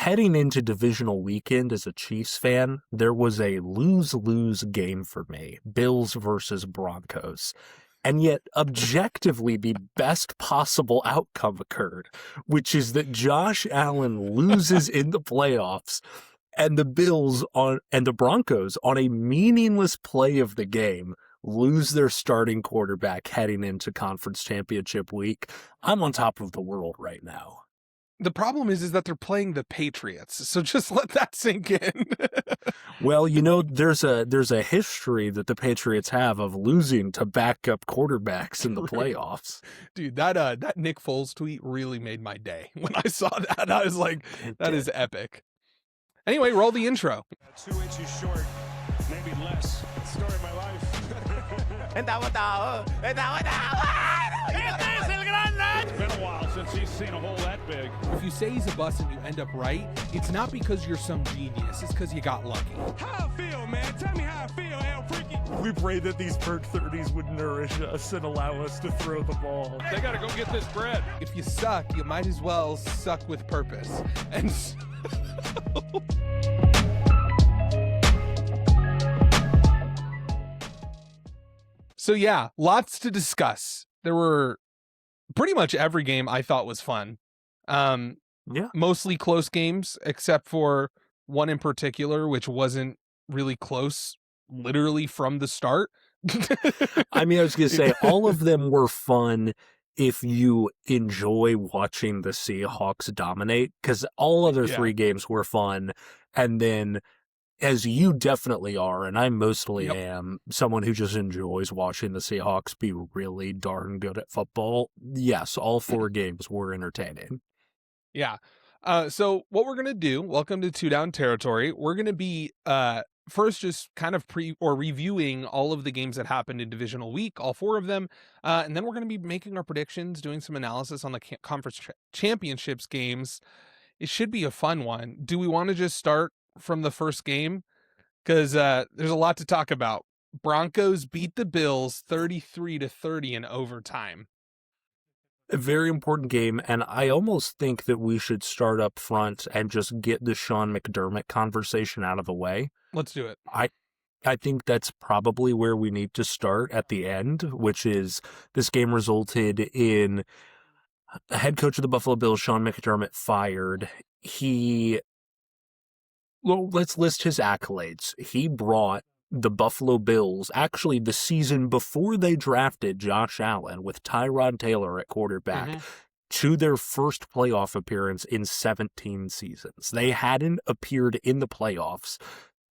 heading into divisional weekend as a Chiefs fan, there was a lose-lose game for me, Bills versus Broncos. And yet, objectively, the best possible outcome occurred, which is that Josh Allen loses in the playoffs, and the Broncos, on a meaningless play of the game, lose their starting quarterback heading into conference championship week. I'm on top of the world right now. The problem is that they're playing the Patriots, so just let that sink in. Well, there's a history that the Patriots have of losing to backup quarterbacks in the playoffs. Dude, that Nick Foles tweet really made my day. When I saw that, I was like, that is epic. Anyway, roll the intro. 2 inches short, maybe less. Story of my life. It's been a while since he's seen a hole that big. If you say he's a bust and you end up right, it's not because you're some genius. It's because you got lucky. How I feel, man? Tell me how I feel, El Freaky. We prayed that these Perk 30s would nourish us and allow us to throw the ball. They got to go get this bread. If you suck, you might as well suck with purpose. And so yeah, lots to discuss. There were pretty much every game I thought was fun. Mostly close games, except for one in particular, which wasn't really close, literally from the start. I was going to say, all of them were fun if you enjoy watching the Seahawks dominate, because all other three games were fun. And then, as you definitely are, and I mostly am, someone who just enjoys watching the Seahawks be really darn good at football, yes, all 4 games were entertaining. Yeah. So what we're going to do, welcome to Two Down Territory, we're going to be first just kind of reviewing all of the games that happened in divisional week, all 4 of them, and then we're going to be making our predictions, doing some analysis on the conference championships games. It should be a fun one. Do we want to just start from the first game? Because there's a lot to talk about. Broncos beat the Bills 33-30 in overtime. A very important game, and I almost think that we should start up front and just get the Sean McDermott conversation out of the way. Let's do it. I think that's probably where we need to start at the end, which is this game resulted in head coach of the Buffalo Bills, Sean McDermott, fired. Let's list his accolades. He brought the Buffalo Bills, actually the season before they drafted Josh Allen with Tyrod Taylor at quarterback, to their first playoff appearance in 17 seasons. They hadn't appeared in the playoffs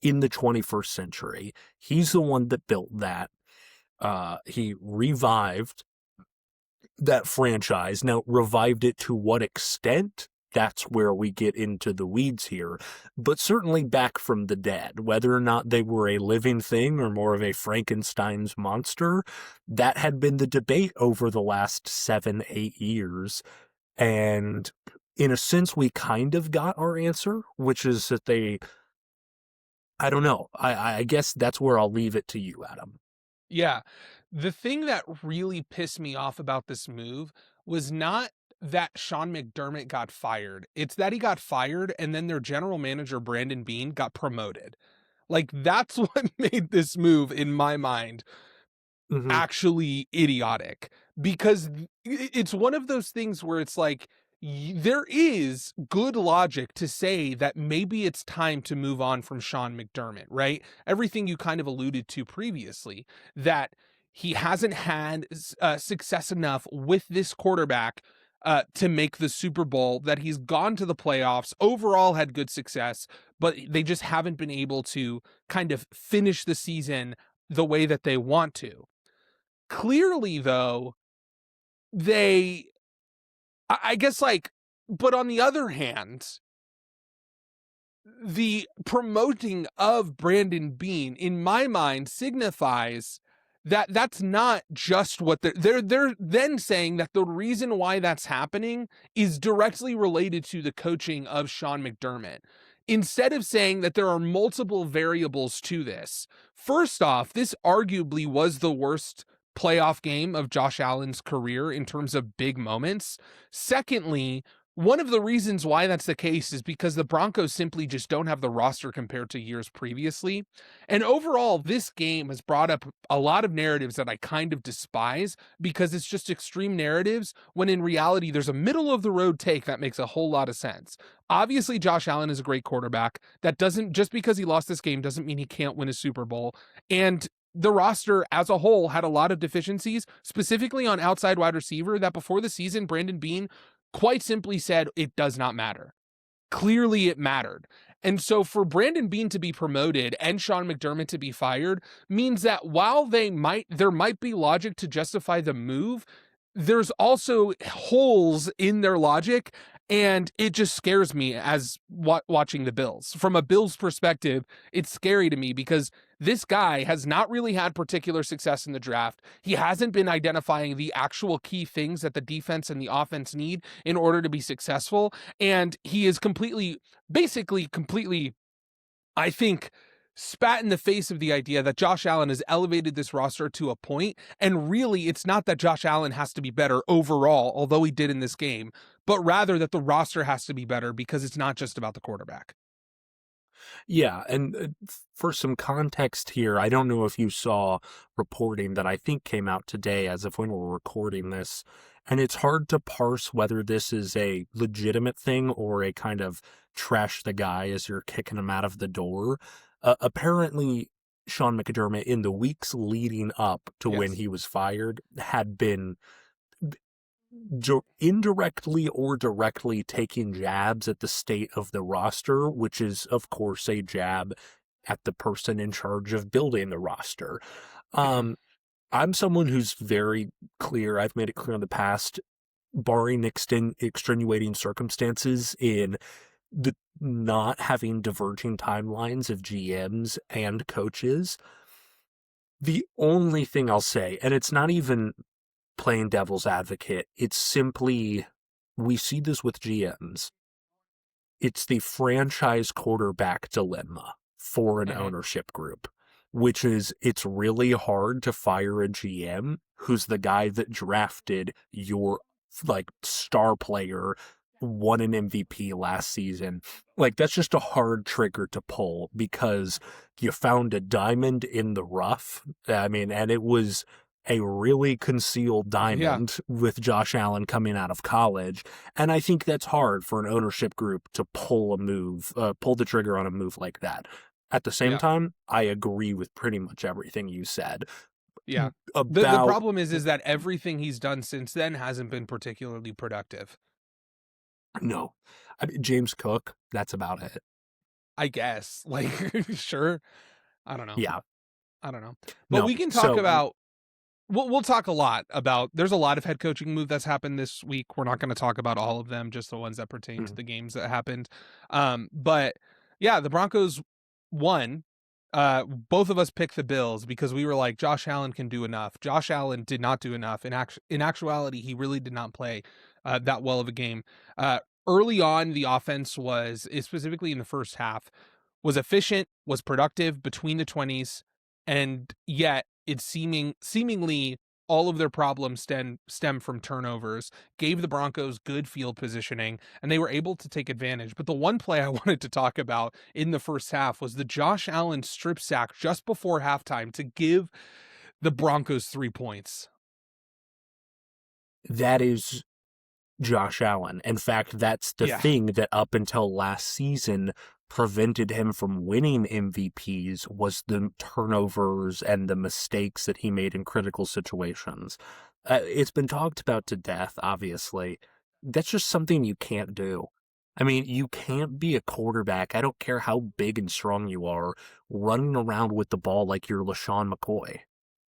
in the 21st century. He's the one that built that. He revived that franchise. Now, revived it to what extent? That's where we get into the weeds here, but certainly back from the dead. Whether or not they were a living thing or more of a Frankenstein's monster, that had been the debate over the last 7-8 years. And in a sense, we kind of got our answer, which is that I don't know. I guess that's where I'll leave it to you, Adam. Yeah. The thing that really pissed me off about this move was not that Sean McDermott got fired. It's that he got fired and then their general manager, Brandon Beane, got promoted. Like, that's what made this move, in my mind, actually idiotic. Because it's one of those things where it's like, there is good logic to say that maybe it's time to move on from Sean McDermott, right? Everything you kind of alluded to previously, that he hasn't had success enough with this quarterback to make the Super Bowl, that he's gone to the playoffs, overall had good success, but they just haven't been able to kind of finish the season the way that they want to. Clearly, though, I guess, but on the other hand, the promoting of Brandon Beane, in my mind, signifies that that's not just what they're then saying that the reason why that's happening is directly related to the coaching of Sean McDermott. Instead of saying that there are multiple variables to this. First off, this arguably was the worst playoff game of Josh Allen's career in terms of big moments. Secondly, one of the reasons why that's the case is because the Broncos simply just don't have the roster compared to years previously. And overall, this game has brought up a lot of narratives that I kind of despise because it's just extreme narratives when in reality, there's a middle of the road take that makes a whole lot of sense. Obviously, Josh Allen is a great quarterback. That doesn't, just because he lost this game doesn't mean he can't win a Super Bowl. And the roster as a whole had a lot of deficiencies, specifically on outside wide receiver, that before the season, Brandon Beane quite simply said it does not matter. Clearly it mattered. And so for Brandon Beane to be promoted and Sean McDermott to be fired means that while there might be logic to justify the move, there's also holes in their logic. And it just scares me as watching the Bills. From a Bills perspective, it's scary to me because this guy has not really had particular success in the draft. He hasn't been identifying the actual key things that the defense and the offense need in order to be successful. And he is basically completely, I think, spat in the face of the idea that Josh Allen has elevated this roster to a point. And really, it's not that Josh Allen has to be better overall, although he did in this game, but rather that the roster has to be better because it's not just about the quarterback. Yeah, and for some context here, I don't know if you saw reporting that I think came out today as of when we're recording this, and it's hard to parse whether this is a legitimate thing or a kind of trash the guy as you're kicking him out of the door. Apparently, Sean McDermott, in the weeks leading up to when he was fired, had been indirectly or directly taking jabs at the state of the roster, which is, of course, a jab at the person in charge of building the roster. I'm someone who's very clear. I've made it clear in the past, barring extenuating circumstances in the not having diverging timelines of GMs and coaches, the only thing I'll say, and it's not even playing devil's advocate, it's simply, we see this with GMs. It's the franchise quarterback dilemma for an ownership group, which is it's really hard to fire a GM who's the guy that drafted your star player, won an MVP last season. That's just a hard trigger to pull because you found a diamond in the rough. I mean, and it was a really concealed diamond with Josh Allen coming out of college. And I think that's hard for an ownership group to pull the trigger on a move like that. At the same time, I agree with pretty much everything you said. Yeah. The problem is that everything he's done since then hasn't been particularly productive. No. I mean, James Cook, that's about it. I guess. Sure. I don't know. Yeah. I don't know. But we can talk about... We'll talk a lot about... There's a lot of head coaching move that's happened this week. We're not going to talk about all of them, just the ones that pertain to the games that happened. But yeah, the Broncos won. Both of us picked the Bills because we were like, Josh Allen can do enough. Josh Allen did not do enough. In actuality, he really did not play that well of a game. Early on, the offense was, specifically in the first half, was efficient, was productive between the 20s, and yet it's seemingly all of their problems stem from turnovers, gave the Broncos good field positioning, and they were able to take advantage. But the one play I wanted to talk about in the first half was the Josh Allen strip sack just before halftime to give the Broncos 3 points. That is Josh Allen. In fact, that's the thing that up until last season prevented him from winning MVPs was the turnovers and the mistakes that he made in critical situations. It's been talked about to death, obviously. That's just something you can't do. I mean, you can't be a quarterback, I don't care how big and strong you are, running around with the ball like you're LaShawn McCoy.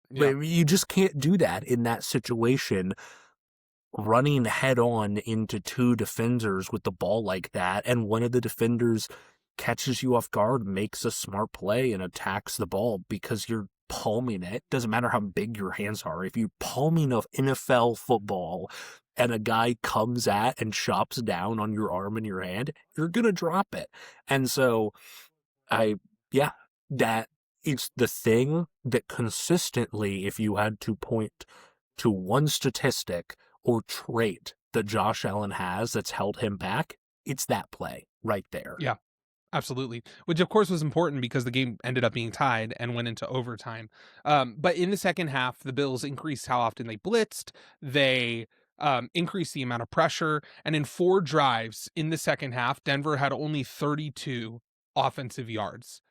Yeah. You just can't do that in that situation, running head on into two defenders with the ball like that, and one of the defenders catches you off guard, makes a smart play, and attacks the ball because you're palming it. Doesn't matter how big your hands are. If you're palming of NFL football and a guy comes at and chops down on your arm and your hand, you're going to drop it. And so, that it's the thing that consistently, if you had to point to one statistic or trait that Josh Allen has that's held him back, it's that play right there. Yeah. Absolutely. Which of course was important because the game ended up being tied and went into overtime. But in the second half, the Bills increased how often they blitzed. They increased the amount of pressure. And in 4 drives in the second half, Denver had only 32 offensive yards.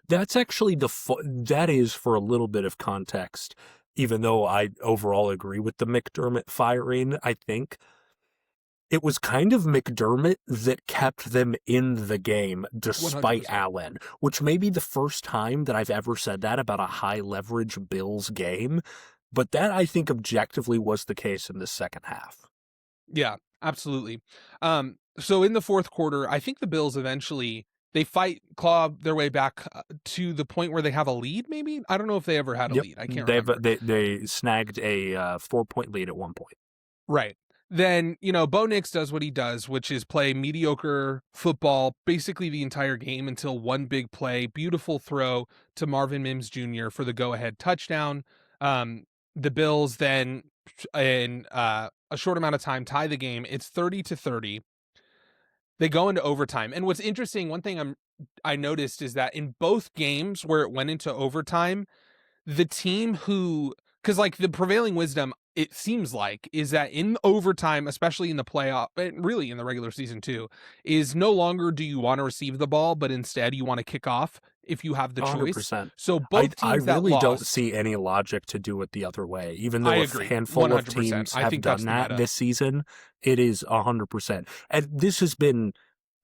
That's actually that is, for a little bit of context, even though I overall agree with the McDermott firing, I think it was kind of McDermott that kept them in the game despite 100%. Allen, which may be the first time that I've ever said that about a high-leverage Bills game, but that, I think, objectively was the case in the second half. Yeah, absolutely. So in the fourth quarter, I think the Bills eventually, they claw their way back to the point where they have a lead, maybe? I don't know if they ever had a lead. I can't remember. They snagged a 4-point lead at one point. Right. Then, Bo Nix does what he does, which is play mediocre football basically the entire game until one big play, beautiful throw to Marvin Mims Jr. for the go-ahead touchdown. The Bills then, in a short amount of time, tie the game. It's 30-30. They go into overtime. And what's interesting, one thing I noticed is that in both games where it went into overtime, the team because like the prevailing wisdom, it seems like, is that in overtime, especially in the playoff, and really in the regular season too, is no longer do you want to receive the ball, but instead you want to kick off if you have the 100%. choice. So both teams I really that don't lost, see any logic to do it the other way. Even though I a agree, handful 100%. of teams I have think done that this season, it is 100%. And this has been,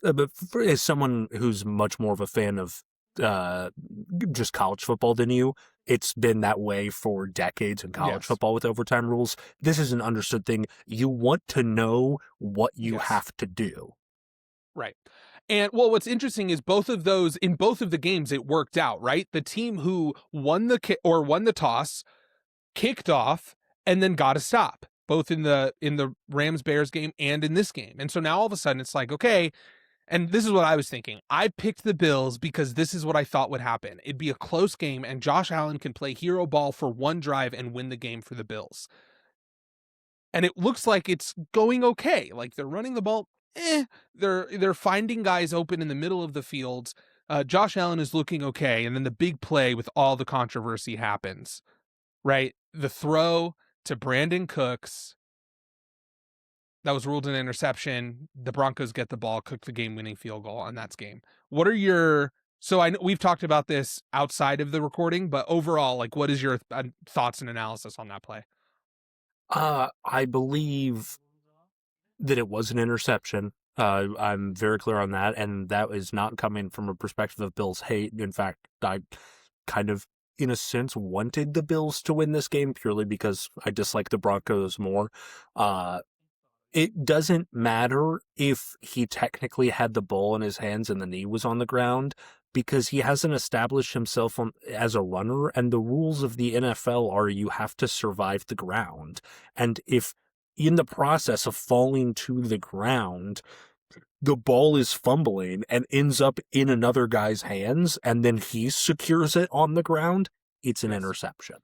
as someone who's much more of a fan of just college football than you, it's been that way for decades in college football with overtime rules. This is an understood thing. You want to know what you have to do. Right. And well, what's interesting is both of those, in both of the games, it worked out, right? The team who won the toss kicked off and then got a stop, both in the Rams-Bears game and in this game. And so now all of a sudden it's like, okay, and this is what I was thinking. I picked the Bills because this is what I thought would happen. It'd be a close game, and Josh Allen can play hero ball for one drive and win the game for the Bills. And it looks like it's going okay. Like they're running the ball. They're finding guys open in the middle of the field. Josh Allen is looking okay, and then the big play with all the controversy happens. Right? The throw to Brandon Cooks. That was ruled an interception. The Broncos get the ball, cook the game-winning field goal, and that's game. What are your... So I know we've talked about this outside of the recording, but overall, like, what is your thoughts and analysis on that play? I believe that it was an interception. I'm very clear on that, and that is not coming from a perspective of Bills hate. In fact, I kind of, in a sense, wanted the Bills to win this game purely because I dislike the Broncos more. It doesn't matter if he technically had the ball in his hands and the knee was on the ground because he hasn't established himself as a runner, and the rules of the NFL are you have to survive the ground. And if in the process of falling to the ground, the ball is fumbling and ends up in another guy's hands and then he secures it on the ground, it's an interception.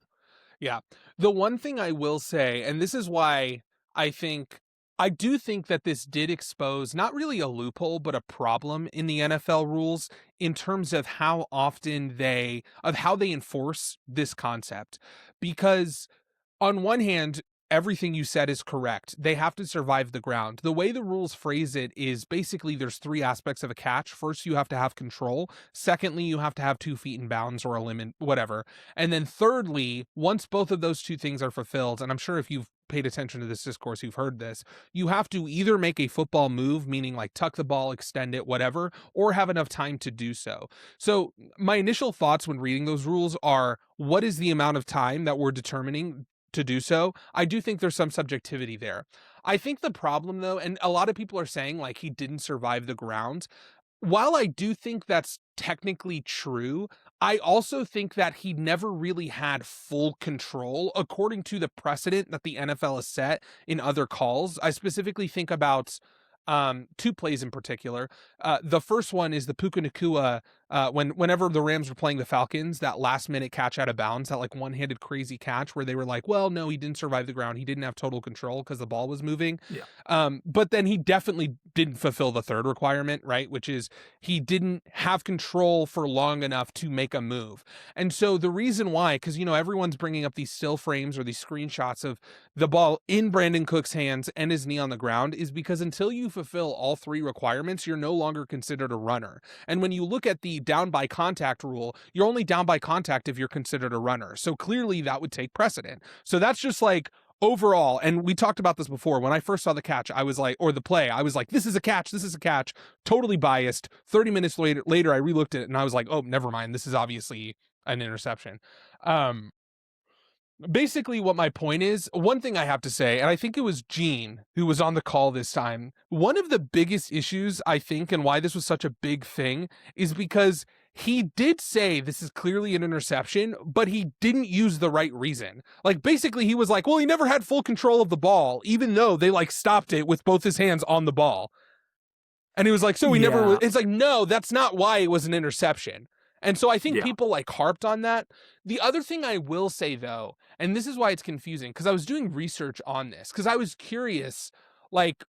Yeah. The one thing I will say, and this is why I do think that this did expose not really a loophole, but a problem in the NFL rules in terms of how they enforce this concept. Because on one hand, everything you said is correct. They have to survive the ground. The way the rules phrase it is basically there's 3 aspects of a catch. First, you have to have control. Secondly, you have to have 2 feet in bounds or a limit, whatever. And then thirdly, once both of those 2 things are fulfilled, and I'm sure if you've paid attention to this discourse, you've heard this, you have to either make a football move, meaning like tuck the ball, extend it, whatever, or have enough time to do so. So my initial thoughts when reading those rules are, what is the amount of time that we're determining to do so? I do think there's some subjectivity there. I think the problem though, and a lot of people are saying like he didn't survive the ground. While I do think that's technically true, I also think that he never really had full control according to the precedent that the NFL has set in other calls. I specifically think about 2 plays in particular. The first one is the Puka Nacua whenever the Rams were playing the Falcons, that last minute catch out of bounds, that like one-handed crazy catch where they were like, well, no, he didn't survive the ground. He didn't have total control because the ball was moving. Yeah. But then he definitely didn't fulfill the third requirement, right? Which is he didn't have control for long enough to make a move. And so the reason why, because, you know, everyone's bringing up these still frames or these screenshots of the ball in Brandon Cook's hands and his knee on the ground, is because until you fulfill all three requirements, you're no longer considered a runner. And when you look at the down by contact rule, you're only down by contact if you're considered a runner. So clearly that would take precedent. So that's just like overall, and we talked about this before. When I first saw the catch, I was like, or the play, I was like, this is a catch. This is a catch. Totally biased. 30 minutes later, I relooked at it and I was like, oh, never mind. This is obviously an interception. Basically what my point is, one thing I have to say, and I think it was Gene who was on the call this time, one of the biggest issues, I think, and why this was such a big thing is because he did say this is clearly an interception, but he didn't use the right reason. Like, basically he was like, well, he never had full control of the ball, even though they like stopped it with both his hands on the ball. And he was like, so he never, it's like, no, that's not why it was an interception. And so I think people like harped on that. The other thing I will say, though, and this is why it's confusing, because I was doing research on this, because I was curious, like,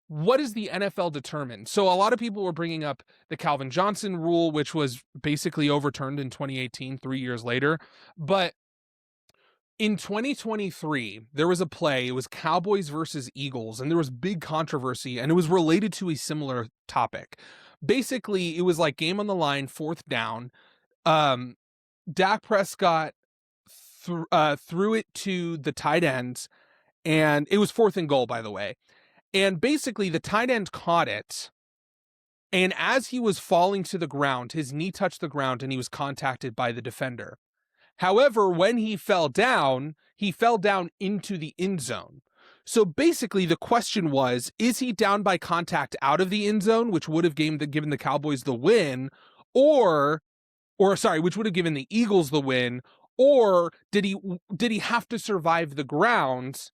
what does the NFL determine? So a lot of people were bringing up the Calvin Johnson rule, which was basically overturned in 2018, 3 years later. But in 2023, there was a play. It was Cowboys versus Eagles, and there was big controversy, and it was related to a similar topic. Basically, it was like game on the line, fourth down. Dak Prescott threw it to the tight ends, and it was 4th and goal, by the way. And basically, the tight end caught it, and as he was falling to the ground, his knee touched the ground, and he was contacted by the defender. However, when he fell down into the end zone. So basically, the question was, is he down by contact out of the end zone, which would have given the Cowboys the win, or which would have given the Eagles the win, or did he have to survive the ground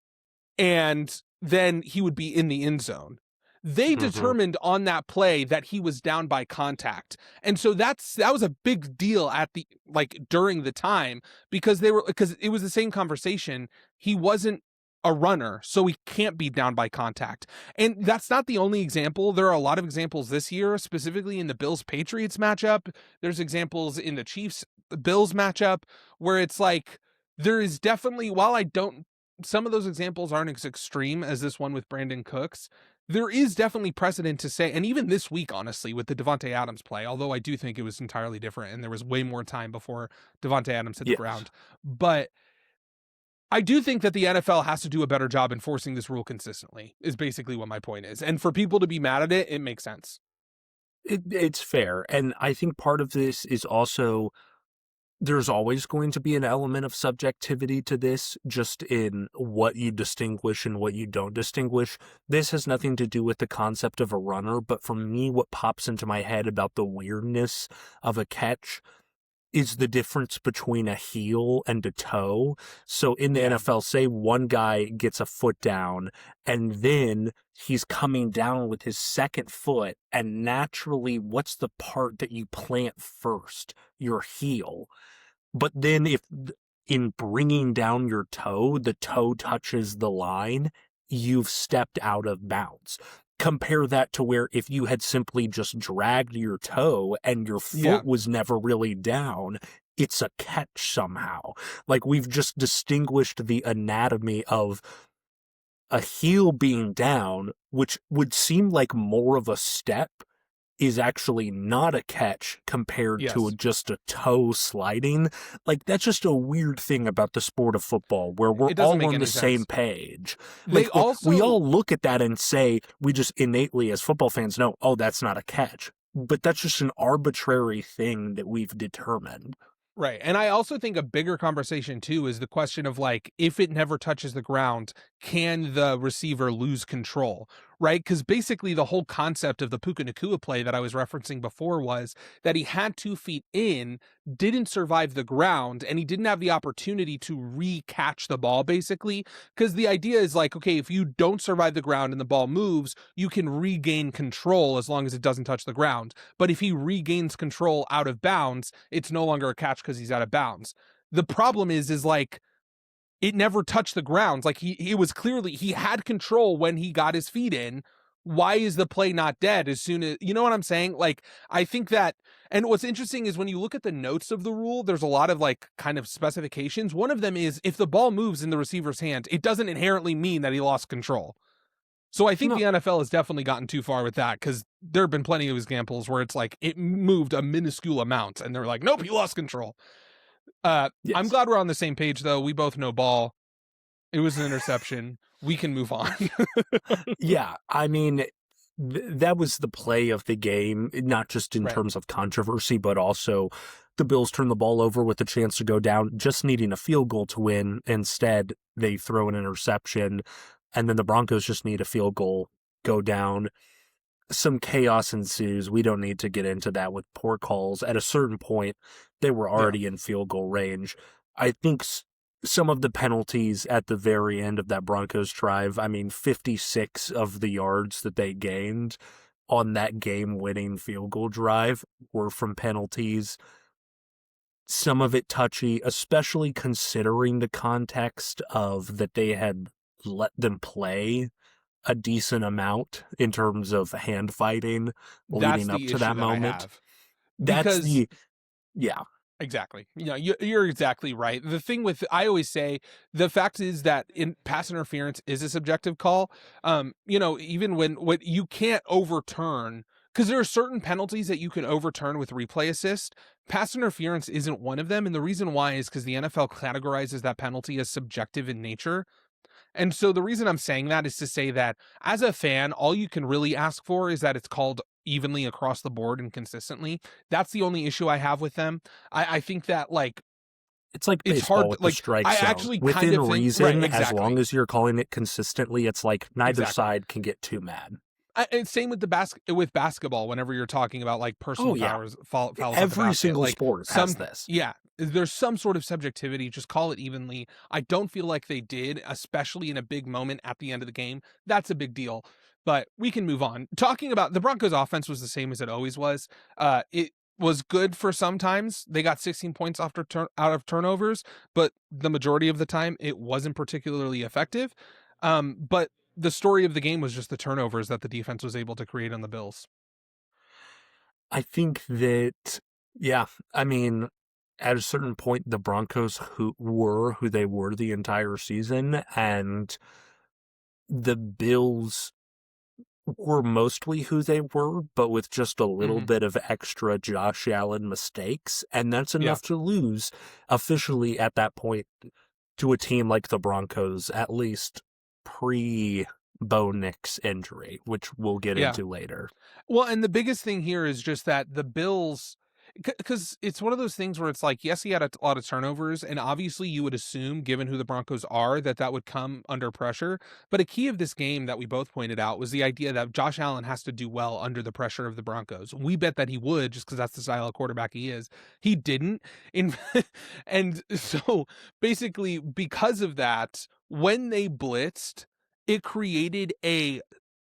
and then he would be in the end zone? They determined on that play that he was down by contact. And so that was a big deal during the time, because it was the same conversation. He wasn't a runner, so he can't be down by contact. And that's not the only example. There are a lot of examples this year, specifically in the Bills-Patriots matchup. There's examples in the Chiefs-Bills matchup where it's like, there is definitely, some of those examples aren't as extreme as this one with Brandon Cooks, there is definitely precedent to say, and even this week, honestly, with the Devontae Adams play, although I do think it was entirely different and there was way more time before Devontae Adams hit the ground. But I do think that the NFL has to do a better job enforcing this rule consistently, is basically what my point is. And for people to be mad at it, it makes sense. It's fair. And I think part of this is also, there's always going to be an element of subjectivity to this, just in what you distinguish and what you don't distinguish. This has nothing to do with the concept of a runner, but for me, what pops into my head about the weirdness of a catch is the difference between a heel and a toe. So in the NFL, say one guy gets a foot down and then he's coming down with his second foot, and naturally, what's the part that you plant first? Your heel. But then if in bringing down your toe, the toe touches the line, you've stepped out of bounds. Compare that to where if you had simply just dragged your toe and your foot was never really down, it's a catch somehow. Like, we've just distinguished the anatomy of a heel being down, which would seem like more of a step, is actually not a catch compared to just a toe sliding. Like, that's just a weird thing about the sport of football, where we're all on the same page. Like, we all look at that and say, we just innately as football fans know, oh, that's not a catch. But that's just an arbitrary thing that we've determined. Right. And I also think a bigger conversation too is the question of, like, if it never touches the ground, can the receiver lose control, right? Because basically the whole concept of the Puka Nacua play that I was referencing before was that he had 2 feet in, didn't survive the ground, and he didn't have the opportunity to re-catch the ball, basically. Because the idea is like, okay, if you don't survive the ground and the ball moves, you can regain control as long as it doesn't touch the ground. But if he regains control out of bounds, it's no longer a catch because he's out of bounds. The problem is like, it never touched the ground. Like he was clearly, he had control when he got his feet in. Why is the play not dead as soon as, you know what I'm saying? Like, I think that, and what's interesting is when you look at the notes of the rule, there's a lot of like kind of specifications. One of them is if the ball moves in the receiver's hand, it doesn't inherently mean that he lost control. So I think the NFL has definitely gotten too far with that, because there have been plenty of examples where it's like it moved a minuscule amount and they're like, nope, he lost control. Yes. I'm glad we're on the same page, though. We both know ball. It was an interception. We can move on. Yeah, I mean, that was the play of the game, not just in terms of controversy, but also the Bills turned the ball over with a chance to go down, just needing a field goal to win. Instead, they throw an interception, and then the Broncos just need a field goal, go down. Some chaos ensues. We don't need to get into that with poor calls. At a certain point, they were already in field goal range. I think some of the penalties at the very end of that Broncos drive, I mean, 56 of the yards that they gained on that game-winning field goal drive were from penalties. Some of it touchy, especially considering the context of that they had let them play a decent amount in terms of hand fighting leading up to that moment. Exactly. You know, you're exactly right. The thing with, I always say, the fact is that in pass interference is a subjective call. You know, even when what you can't overturn, because there are certain penalties that you can overturn with replay assist. Pass interference isn't one of them. And the reason why is because the NFL categorizes that penalty as subjective in nature. And so the reason I'm saying that is to say that as a fan, all you can really ask for is that it's called evenly across the board and consistently. That's the only issue I have with them. I think that like it's like baseball hard, with like, the strike zone. Actually within kind of reason, think, exactly. As long as you're calling it consistently, it's like neither side can get too mad. And same with with basketball. Whenever you're talking about like personal fouls, every single sport has this. Yeah, there's some sort of subjectivity. Just call it evenly. I don't feel like they did, especially in a big moment at the end of the game. That's a big deal. But we can move on. Talking about the Broncos' offense was the same as it always was. It was good for sometimes. They got 16 points out of turnovers, but the majority of the time it wasn't particularly effective. But the story of the game was just the turnovers that the defense was able to create on the Bills. I think that, I mean, at a certain point, the Broncos who they were the entire season, and the Bills were mostly who they were, but with just a little bit of extra Josh Allen mistakes, and that's enough to lose officially at that point to a team like the Broncos, at least pre-Bo Nix injury, which we'll get into later. Well, and the biggest thing here is just that the Bills, because it's one of those things where it's like, yes, he had a lot of turnovers, and obviously you would assume, given who the Broncos are, that would come under pressure. But a key of this game that we both pointed out was the idea that Josh Allen has to do well under the pressure of the Broncos. We bet that he would, just because that's the style of quarterback he is. He didn't. And so basically, because of that, when they blitzed, it created a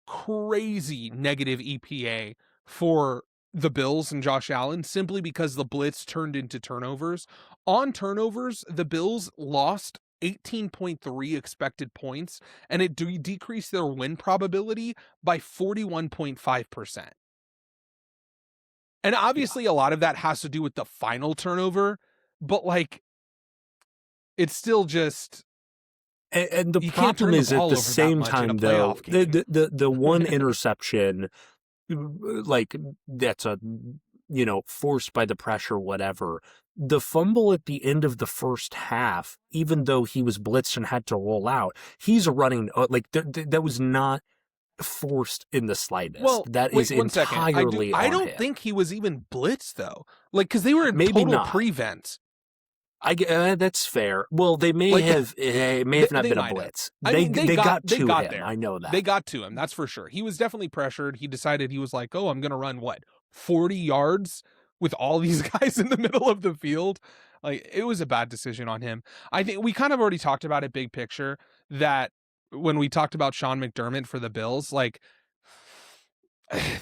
crazy negative EPA for the Bills and Josh Allen, simply because the blitz turned into turnovers. On turnovers, the Bills lost 18.3 expected points, and it decreased their win probability by 41.5%. And obviously a lot of that has to do with the final turnover, but like, it's still just... And the problem is at the same time, though, the one interception, like, that's forced by the pressure, whatever. The fumble at the end of the first half, even though he was blitzed and had to roll out, he's running, like, that was not forced in the slightest. Well, that is entirely I don't think he was even blitzed, though. Like, because they were in total prevent. That's fair. Well, they may have not been a blitz. They got to him. There. I know that. They got to him. That's for sure. He was definitely pressured. He decided he was like, oh, I'm going to run 40 yards with all these guys in the middle of the field. Like, it was a bad decision on him. I think we kind of already talked about it big picture, that when we talked about Sean McDermott for the Bills, like,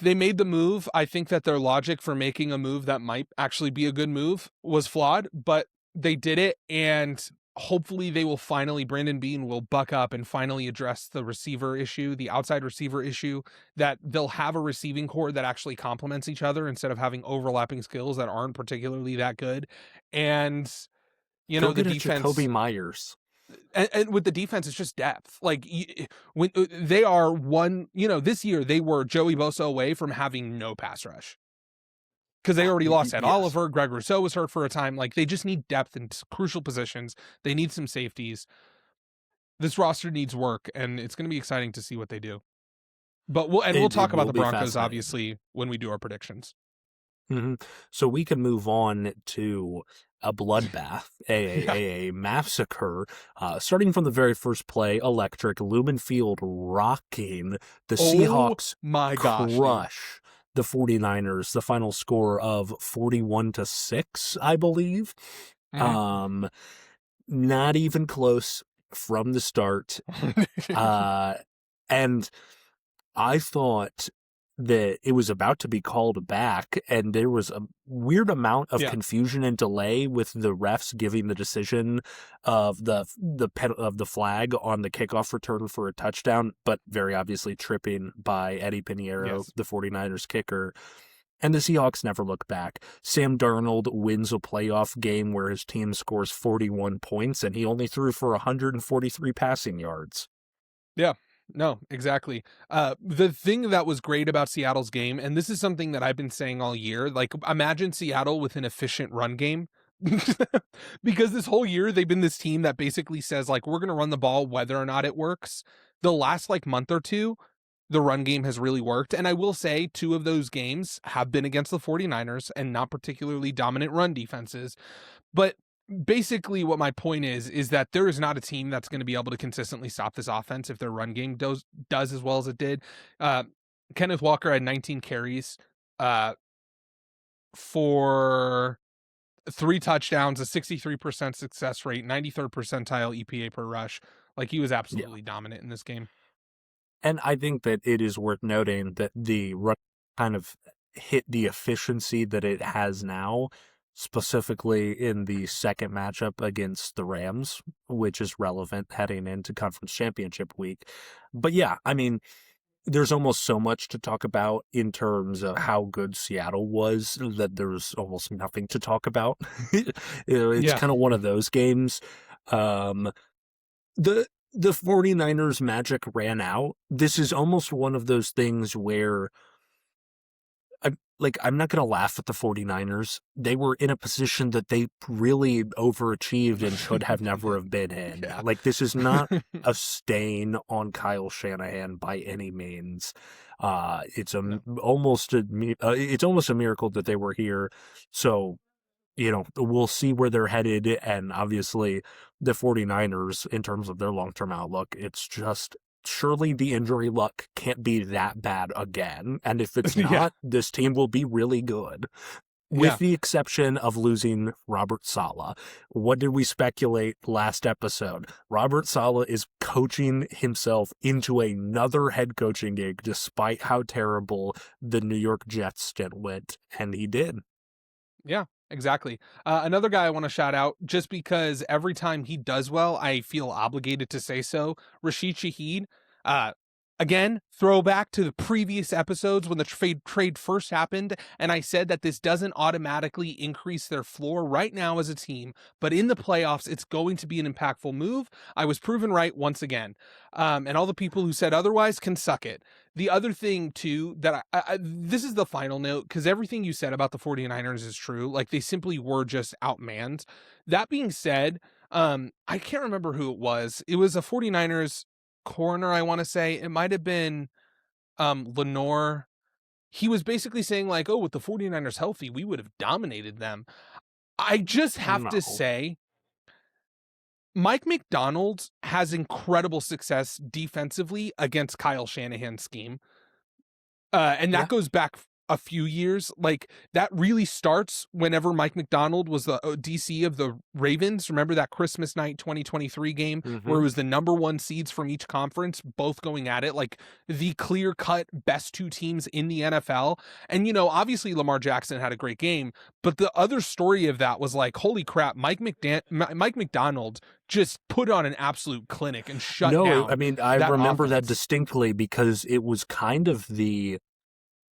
they made the move. I think that their logic for making a move that might actually be a good move was flawed, but they did it, and hopefully they will finally, Brandon Beane will buck up and finally address the receiver issue, the outside receiver issue, that they'll have a receiving core that actually complements each other instead of having overlapping skills that aren't particularly that good. And, you know, the defense, Jacoby Myers. And with the defense, it's just depth. Like, when they are one, you know, this year they were Joey Bosa away from having no pass rush, because they already lost Ed Oliver. Greg Rousseau was hurt for a time. Like, they just need depth in crucial positions. They need some safeties. This roster needs work, and it's going to be exciting to see what they do. But we'll talk about the Broncos, obviously, when we do our predictions. Mm-hmm. So we can move on to a bloodbath, a massacre, starting from the very first play. Electric, Lumen Field rocking. The Seahawks crush the 49ers, the final score of 41-6, I believe. Mm-hmm. Not even close from the start. And I thought that it was about to be called back, and there was a weird amount of confusion and delay with the refs giving the decision of the flag on the kickoff return for a touchdown, but very obviously tripping by Eddie Pinheiro, the 49ers kicker. And the Seahawks never look back. Sam Darnold wins a playoff game where his team scores 41 points, and he only threw for 143 passing yards. Yeah. No, exactly. The thing that was great about Seattle's game, and this is something that I've been saying all year, like, imagine Seattle with an efficient run game. Because this whole year they've been this team that basically says, like, we're going to run the ball whether or not it works. The last, like, month or two, the run game has really worked. And I will say 2 of those games have been against the 49ers and not particularly dominant run defenses. But basically what my point is that there is not a team that's going to be able to consistently stop this offense if their run game does as well as it did. Kenneth Walker had 19 carries for 3 touchdowns, a 63% success rate, 93rd percentile EPA per rush. Like, he was absolutely dominant in this game. And I think that it is worth noting that the run kind of hit the efficiency that it has now, specifically in the second matchup against the Rams, which is relevant heading into conference championship week. But yeah, I mean, there's almost so much to talk about in terms of how good Seattle was that there's almost nothing to talk about. It's kind of one of those games. The 49ers magic ran out. This is almost one of those things where I'm not going to laugh at the 49ers. They were in a position that they really overachieved and should have never have been in. Like, this is not a stain on Kyle Shanahan by any means. It's almost a miracle that they were here. So, you know, we'll see where they're headed. And obviously the 49ers, in terms of their long-term outlook, it's just, surely the injury luck can't be that bad again. And if it's not, this team will be really good. With the exception of losing Robert Saleh. What did we speculate last episode? Robert Saleh is coaching himself into another head coaching gig, despite how terrible the New York Jets stint went. And he did. Yeah. Exactly. Another guy I want to shout out, just because every time he does well, I feel obligated to say so. Rashid Shaheed. Again, throwback to the previous episodes when the trade first happened, and I said that this doesn't automatically increase their floor right now as a team, but in the playoffs, it's going to be an impactful move. I was proven right once again. And all the people who said otherwise can suck it. The other thing, too, that this is the final note, because everything you said about the 49ers is true. Like, they simply were just outmanned. That being said, I can't remember who it was. It was a 49ers corner, I want to say. It might have been Lenore. He was basically saying, like, oh, with the 49ers healthy, we would have dominated them. I just have to say Mike McDaniels has incredible success defensively against Kyle Shanahan's scheme. And that goes back a few years. Like, that really starts whenever Mike McDaniel was the DC of the Ravens. Remember that Christmas night 2023 game where it was the number one seeds from each conference, both going at it, like the clear-cut best two teams in the NFL. And, you know, obviously Lamar Jackson had a great game, but the other story of that was like, holy crap, Mike McDaniel just put on an absolute clinic and shut down. No, I mean, I remember that offense. distinctly because it was kind of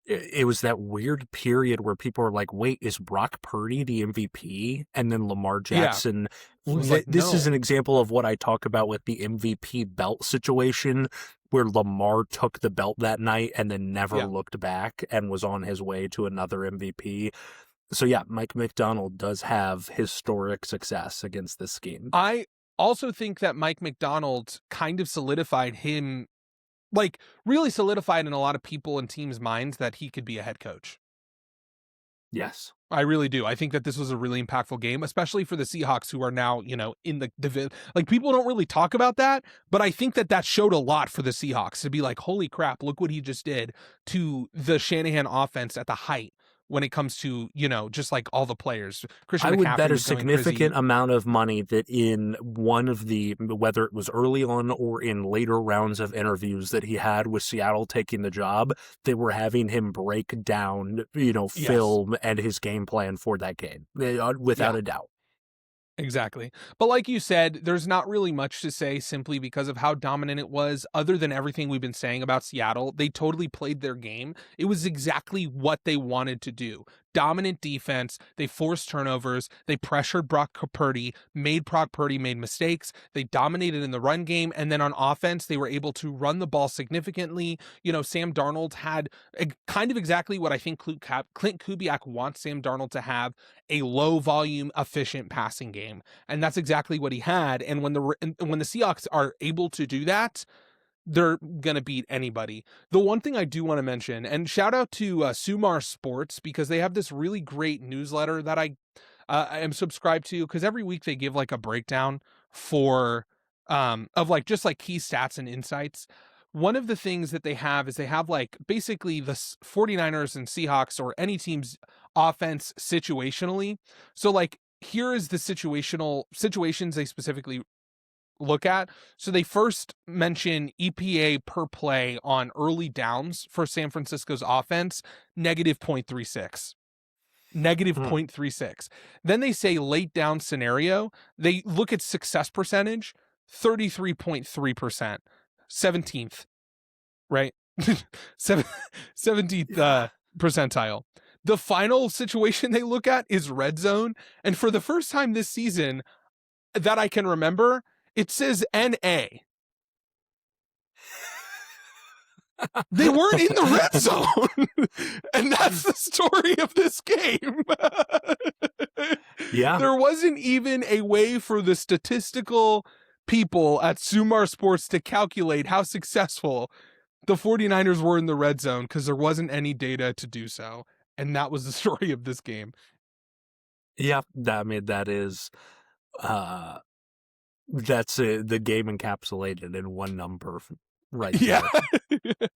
it was that weird period where people were like, wait, is Brock Purdy the MVP? And then Lamar Jackson. Like, this no. is an example of what I talk about with the MVP belt situation, where Lamar took the belt that night and then never looked back and was on his way to another MVP. So yeah, Mike McDaniel does have historic success against this scheme. I also think that Mike McDaniel kind of solidified him, like really solidified in a lot of people and teams' minds that he could be a head coach. Yes. I really do. I think that this was a really impactful game, especially for the Seahawks, who are now, you know, in the division. Like, people don't really talk about that, but I think that showed a lot for the Seahawks to be like, holy crap, look what he just did to the Shanahan offense at the height when it comes to, you know, just like all the players. Christian I would McCaffrey bet a was going significant crazy. amount of money that in one of the, whether it was early on or in later rounds of interviews that he had with Seattle taking the job, they were having him break down, you know, film and his game plan for that game, without a doubt. Exactly. But like you said, there's not really much to say simply because of how dominant it was, other than everything we've been saying about Seattle. They totally played their game. It was exactly what they wanted to do. Dominant defense. They forced turnovers. They pressured Brock Purdy, made mistakes. They dominated in the run game. And then on offense, they were able to run the ball significantly. You know, Sam Darnold had kind of exactly what I think Clint Kubiak wants Sam Darnold to have, a low volume, efficient passing game. And that's exactly what he had. And when the Seahawks are able to do that, they're going to beat anybody. The one thing I do want to mention, and shout out to Sumar Sports, because they have this really great newsletter that I am subscribed to, because every week they give like a breakdown for of like just like key stats and insights. One of the things that they have is they have like basically the 49ers and Seahawks or any team's offense situationally. So like, here is the situations they specifically look at. So they first mention EPA per play on early downs for San Francisco's offense, -0.36. -0.36. Then they say late down scenario. They look at success percentage, 33.3%, 17th, right? 17th percentile. The final situation they look at is red zone. And for the first time this season that I can remember, it says NA. They weren't in the red zone. And that's the story of this game. Yeah. There wasn't even a way for the statistical people at Sumar Sports to calculate how successful the 49ers were in the red zone, because there wasn't any data to do so. And that was the story of this game. Yeah, I mean, that is, that's the game encapsulated in one number right there. Yeah.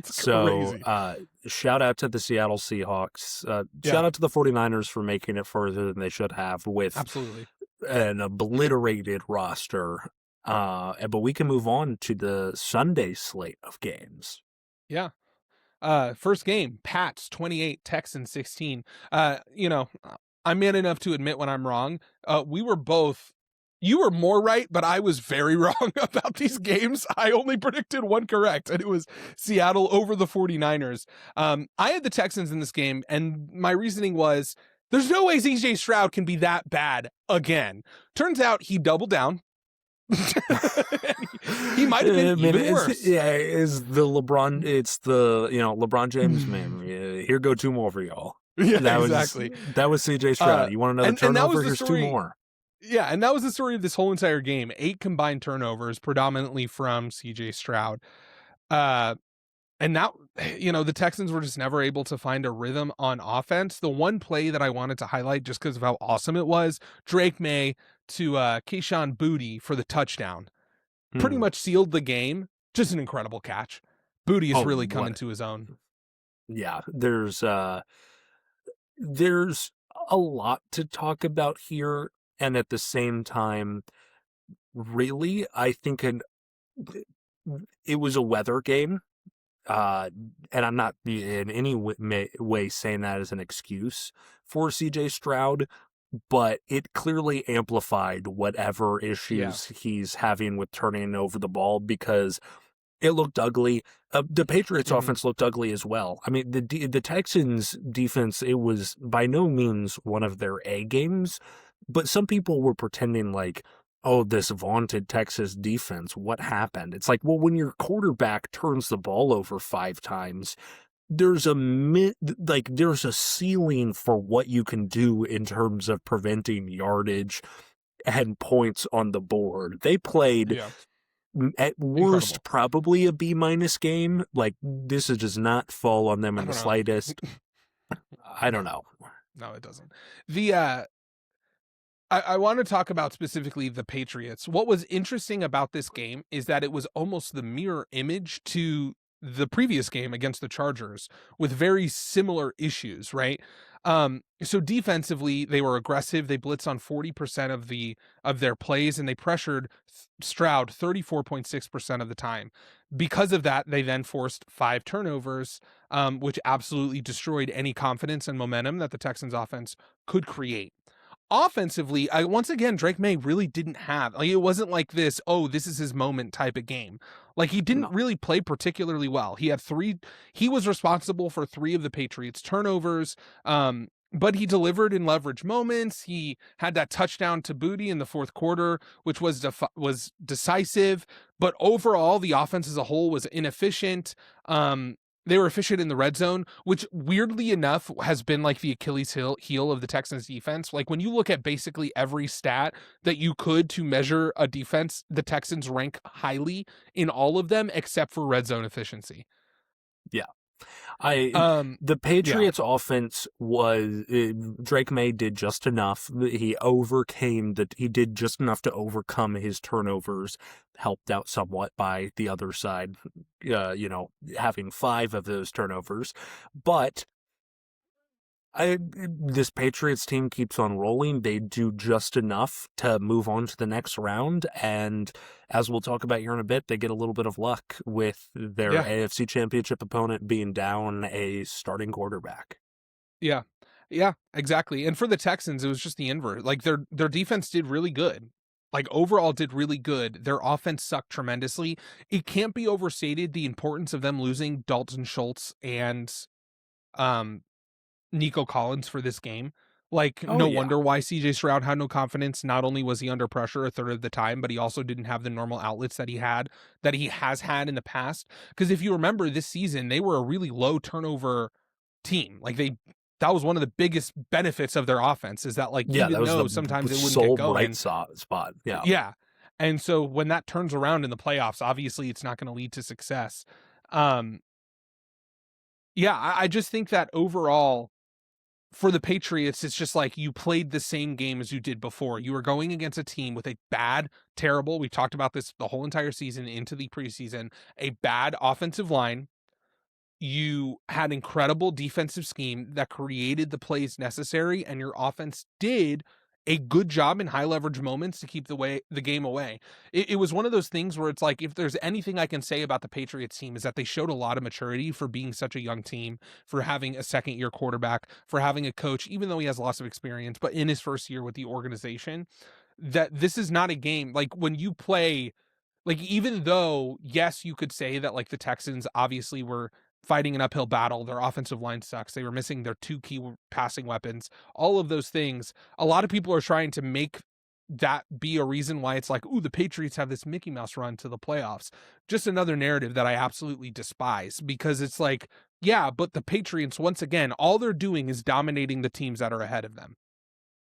So, crazy. Shout out to the Seattle Seahawks. Shout out to the 49ers for making it further than they should have with Absolutely an obliterated roster. But we can move on to the Sunday slate of games. Yeah. First game, Pats 28, Texans 16. You know, I'm man enough to admit when I'm wrong. You were more right, but I was very wrong about these games. I only predicted one correct, and it was Seattle over the 49ers. I had the Texans in this game, and my reasoning was, there's no way CJ Stroud can be that bad again. Turns out he doubled down. He might have been even worse. It's the LeBron James meme. Here go two more for y'all. Yeah, that exactly. That was CJ Stroud. You want another turnover? Here's two more. Yeah, and that was the story of this whole entire game. 8 combined turnovers, predominantly from CJ Stroud. And now, the Texans were just never able to find a rhythm on offense. The one play that I wanted to highlight just because of how awesome it was, Drake May to Keyshawn Boutte for the touchdown. Pretty much sealed the game. Just an incredible catch. Boutte has really come into his own. Yeah, there's a lot to talk about here, and at the same time, really, I think it was a weather game. And I'm not in any way saying that as an excuse for CJ Stroud, but it clearly amplified whatever issues he's having with turning over the ball, because it looked ugly. The Patriots offense looked ugly as well. I mean, the Texans defense, it was by no means one of their A games, but some people were pretending like, oh, this vaunted Texas defense, what happened? It's like, well, when your quarterback turns the ball over 5 times, there's a ceiling for what you can do in terms of preventing yardage and points on the board. They played at worst probably a B- game. Like, this does not fall on them in the slightest. I don't know. No, it doesn't. I want to talk about specifically the Patriots. What was interesting about this game is that it was almost the mirror image to the previous game against the Chargers, with very similar issues, right? So defensively, they were aggressive. They blitzed on 40% of their plays, and they pressured Stroud 34.6% of the time. Because of that, they then forced 5 turnovers, which absolutely destroyed any confidence and momentum that the Texans offense could create. Offensively, once again, Drake May really didn't have, like, it wasn't like this, oh, this is his moment type of game. Like, he didn't really play particularly well. He was responsible for 3 of the Patriots' turnovers, but he delivered in leverage moments. He had that touchdown to Boutte in the 4th quarter, which was decisive, but overall, the offense as a whole was inefficient. They were efficient in the red zone, which weirdly enough has been like the Achilles heel of the Texans defense. Like, when you look at basically every stat that you could to measure a defense, the Texans rank highly in all of them except for red zone efficiency. Yeah. The Patriots offense was, Drake May did just enough. He did just enough to overcome his turnovers, helped out somewhat by the other side, having 5 of those turnovers. But this Patriots team keeps on rolling. They do just enough to move on to the next round, and as we'll talk about here in a bit, they get a little bit of luck with their AFC Championship opponent being down a starting quarterback. Yeah, exactly. And for the Texans, it was just the inverse. Like, their defense did really good. Like, overall did really good. Their offense sucked tremendously. It can't be overstated the importance of them losing Dalton Schultz and Nico Collins for this game. Like, wonder why CJ Stroud had no confidence. Not only was he under pressure a third of the time, but he also didn't have the normal outlets that he has had in the past. Because if you remember this season, they were a really low turnover team. Like, that was one of the biggest benefits of their offense, is that, like, even though sometimes it wouldn't get going. Spot. Yeah. Yeah. And so when that turns around in the playoffs, obviously it's not going to lead to success. I just think that overall, for the Patriots, it's just like you played the same game as you did before. You were going against a team with a terrible, we talked about this the whole entire season into the preseason, a bad offensive line. You had incredible defensive scheme that created the plays necessary, and your offense did a good job in high leverage moments to keep the game away. It was one of those things where it's like, if there's anything I can say about the Patriots team, is that they showed a lot of maturity for being such a young team, for having a 2nd-year quarterback, for having a coach, even though he has lots of experience, but in his first year with the organization, that this is not a game like when you play, like, even though, yes, you could say that, like, the Texans obviously were fighting an uphill battle. Their offensive line sucks. They were missing their 2 key passing weapons. All of those things. A lot of people are trying to make that be a reason why it's like, ooh, the Patriots have this Mickey Mouse run to the playoffs. Just another narrative that I absolutely despise, because it's like, yeah, but the Patriots, once again, all they're doing is dominating the teams that are ahead of them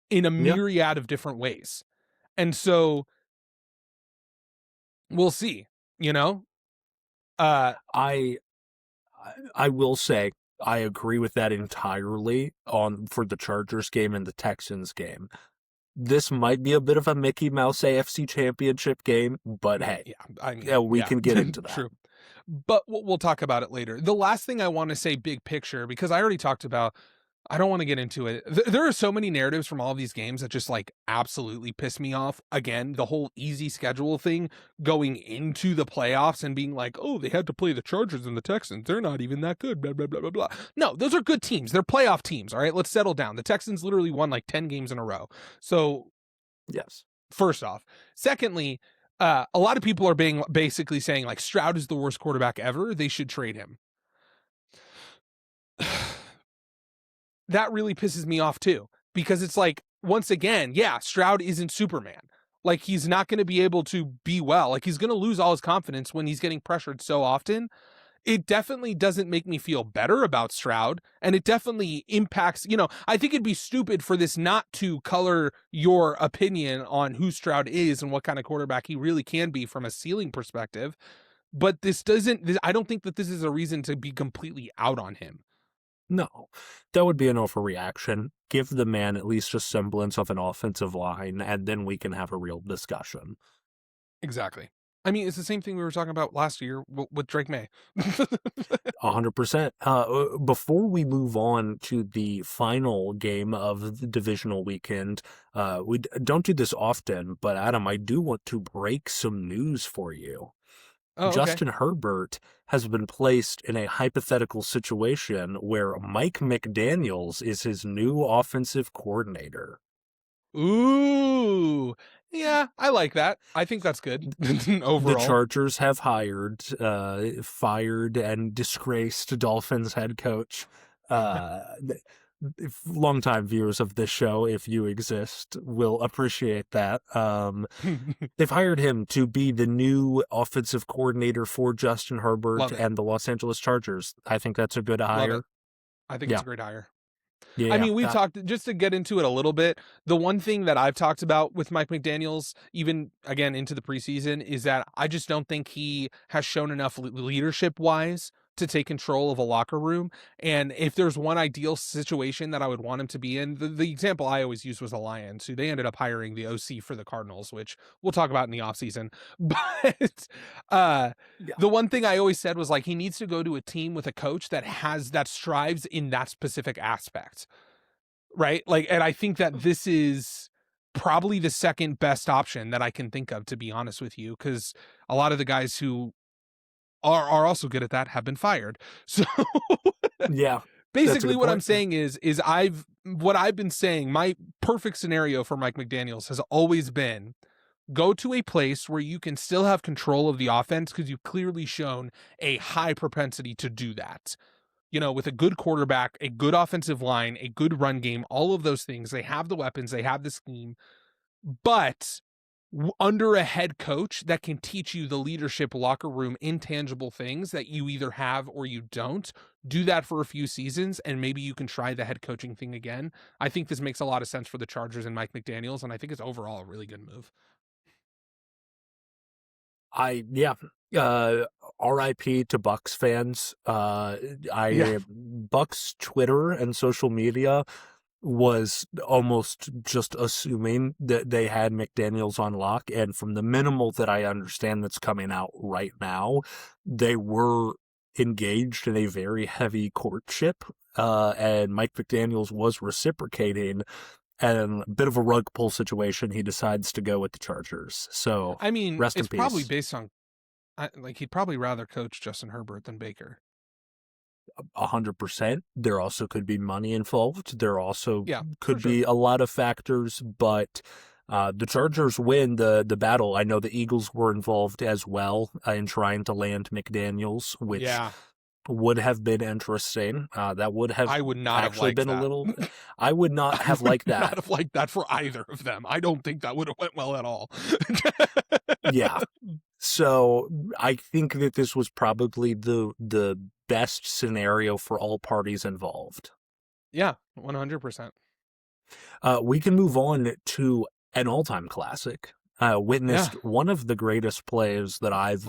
in a myriad of different ways. And so we'll see, I will say I agree with that entirely for the Chargers game and the Texans game. This might be a bit of a Mickey Mouse AFC Championship game, but hey, we can get into that. True. But we'll talk about it later. The last thing I want to say, big picture, because I already talked about, I don't want to get into it. There are so many narratives from all of these games that just like absolutely piss me off. Again, the whole easy schedule thing going into the playoffs and being like, oh, they had to play the Chargers and the Texans. They're not even that good. Blah, blah, blah, blah, blah. No, those are good teams. They're playoff teams. All right, let's settle down. The Texans literally won like 10 games in a row. So, yes. First off. Secondly, a lot of people are basically saying like Stroud is the worst quarterback ever. They should trade him. That really pisses me off too, because it's like, once again, yeah, Stroud isn't Superman. Like, he's not going to be able to be well. Like, he's going to lose all his confidence when he's getting pressured so often. It definitely doesn't make me feel better about Stroud, and it definitely impacts, I think it'd be stupid for this not to color your opinion on who Stroud is and what kind of quarterback he really can be from a ceiling perspective. But I don't think that this is a reason to be completely out on him. No, that would be an overreaction. Give the man at least a semblance of an offensive line, and then we can have a real discussion. Exactly. I mean, it's the same thing we were talking about last year with Drake May. 100%. Before we move on to the final game of the divisional weekend, we don't do this often, but Adam, I do want to break some news for you. Oh, Justin Herbert has been placed in a hypothetical situation where Mike McDaniels is his new offensive coordinator. Ooh, yeah, I like that. I think that's good overall. The Chargers have fired and disgraced Dolphins head coach. Longtime viewers of this show, if you exist, will appreciate that. They've hired him to be the new offensive coordinator for Justin Herbert and the Los Angeles Chargers. I think that's a good hire. I think it's a great hire. Yeah, I mean, we've talked, just to get into it a little bit, the one thing that I've talked about with Mike McDaniels, even again into the preseason, is that I just don't think he has shown enough leadership-wise to take control of a locker room. And if there's one ideal situation that I would want him to be in, the example I always used was the Lions, who they ended up hiring the OC for the Cardinals, which we'll talk about in the offseason. But the one thing I always said was like, he needs to go to a team with a coach that strives in that specific aspect. Right? Like, and I think that this is probably the second best option that I can think of, to be honest with you, because a lot of the guys who are also good at that have been fired. So yeah, basically what I'm saying is what I've been saying, my perfect scenario for Mike McDaniels has always been go to a place where you can still have control of the offense, because you've clearly shown a high propensity to do that. With a good quarterback, a good offensive line, a good run game, all of those things. They have the weapons, they have the scheme, but under a head coach that can teach you the leadership, locker room, intangible things that you either have or you don't. Do that for a few seasons, and maybe you can try the head coaching thing again. I think this makes a lot of sense for the Chargers and Mike McDaniels, and I think it's overall a really good move. RIP to Bucks fans. Bucks Twitter and social media was almost just assuming that they had McDaniels on lock, and from the minimal that I understand that's coming out right now, they were engaged in a very heavy courtship, and Mike McDaniels was reciprocating. And a bit of a rug pull situation, he decides to go with the Chargers. So, I mean, rest in it's peace. Probably based on, he'd probably rather coach Justin Herbert than Baker. 100%. There also could be money involved. There also could be a lot of factors, but the Chargers win the battle. I know the Eagles were involved as well in trying to land McDaniels, which would have been interesting. That would have I would not actually have been that. a little. I would not have liked that. Not have liked that for either of them. I don't think that would have went well at all. Yeah. So I think that this was probably the best scenario for all parties involved. Yeah, 100%. We can move on to an all-time classic. witnessed one of the greatest plays that I've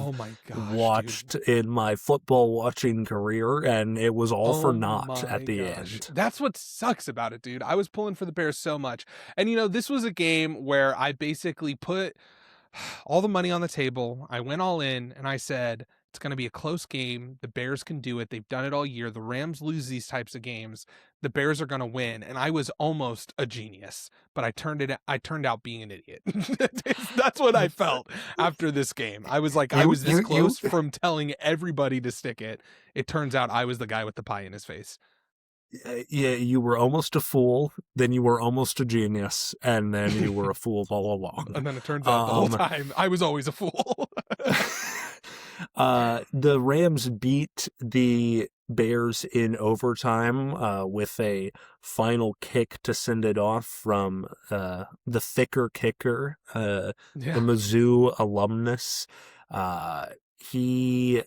watched in my football watching career, and it was all for naught at the end. That's what sucks about it, dude. I was pulling for the Bears so much. And, this was a game where I basically put all the money on the table. I went all in, and I said, it's going to be a close game. The Bears can do it. They've done it all year. The Rams lose these types of games. The Bears are going to win. And I was almost a genius, but I turned out being an idiot. That's what I felt after this game. I was like, I was this close from telling everybody to stick it. It turns out I was the guy with the pie in his face. Yeah, you were almost a fool, then you were almost a genius, and then you were a fool all along. And then it turns out the whole time I was always a fool. The Rams beat the Bears in overtime with a final kick to send it off from the thicker kicker, the Mizzou alumnus. He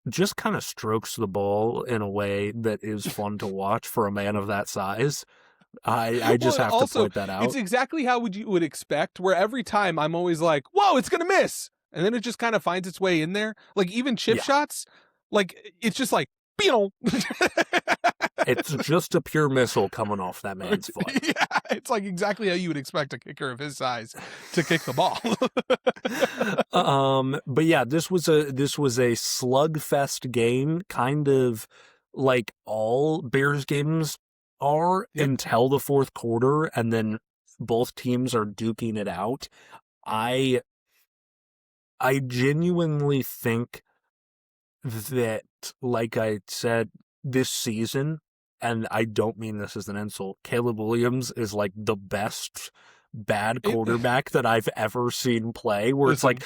just kind of strokes the ball in a way that is fun to watch for a man of that size. I just have to point that out. It's exactly how you would expect, where every time I'm always like, whoa, it's going to miss. And then it just kind of finds its way in there. Like even chip shots, like it's just like, it's just a pure missile coming off that man's foot. Yeah, it's like exactly how you would expect a kicker of his size to kick the ball. But yeah, this was a slugfest game, kind of like all Bears games are until the fourth quarter, and then both teams are duking it out. I genuinely think that, like I said, this season, and I don't mean this as an insult, Caleb Williams is like the best bad quarterback that I've ever seen play, where it's like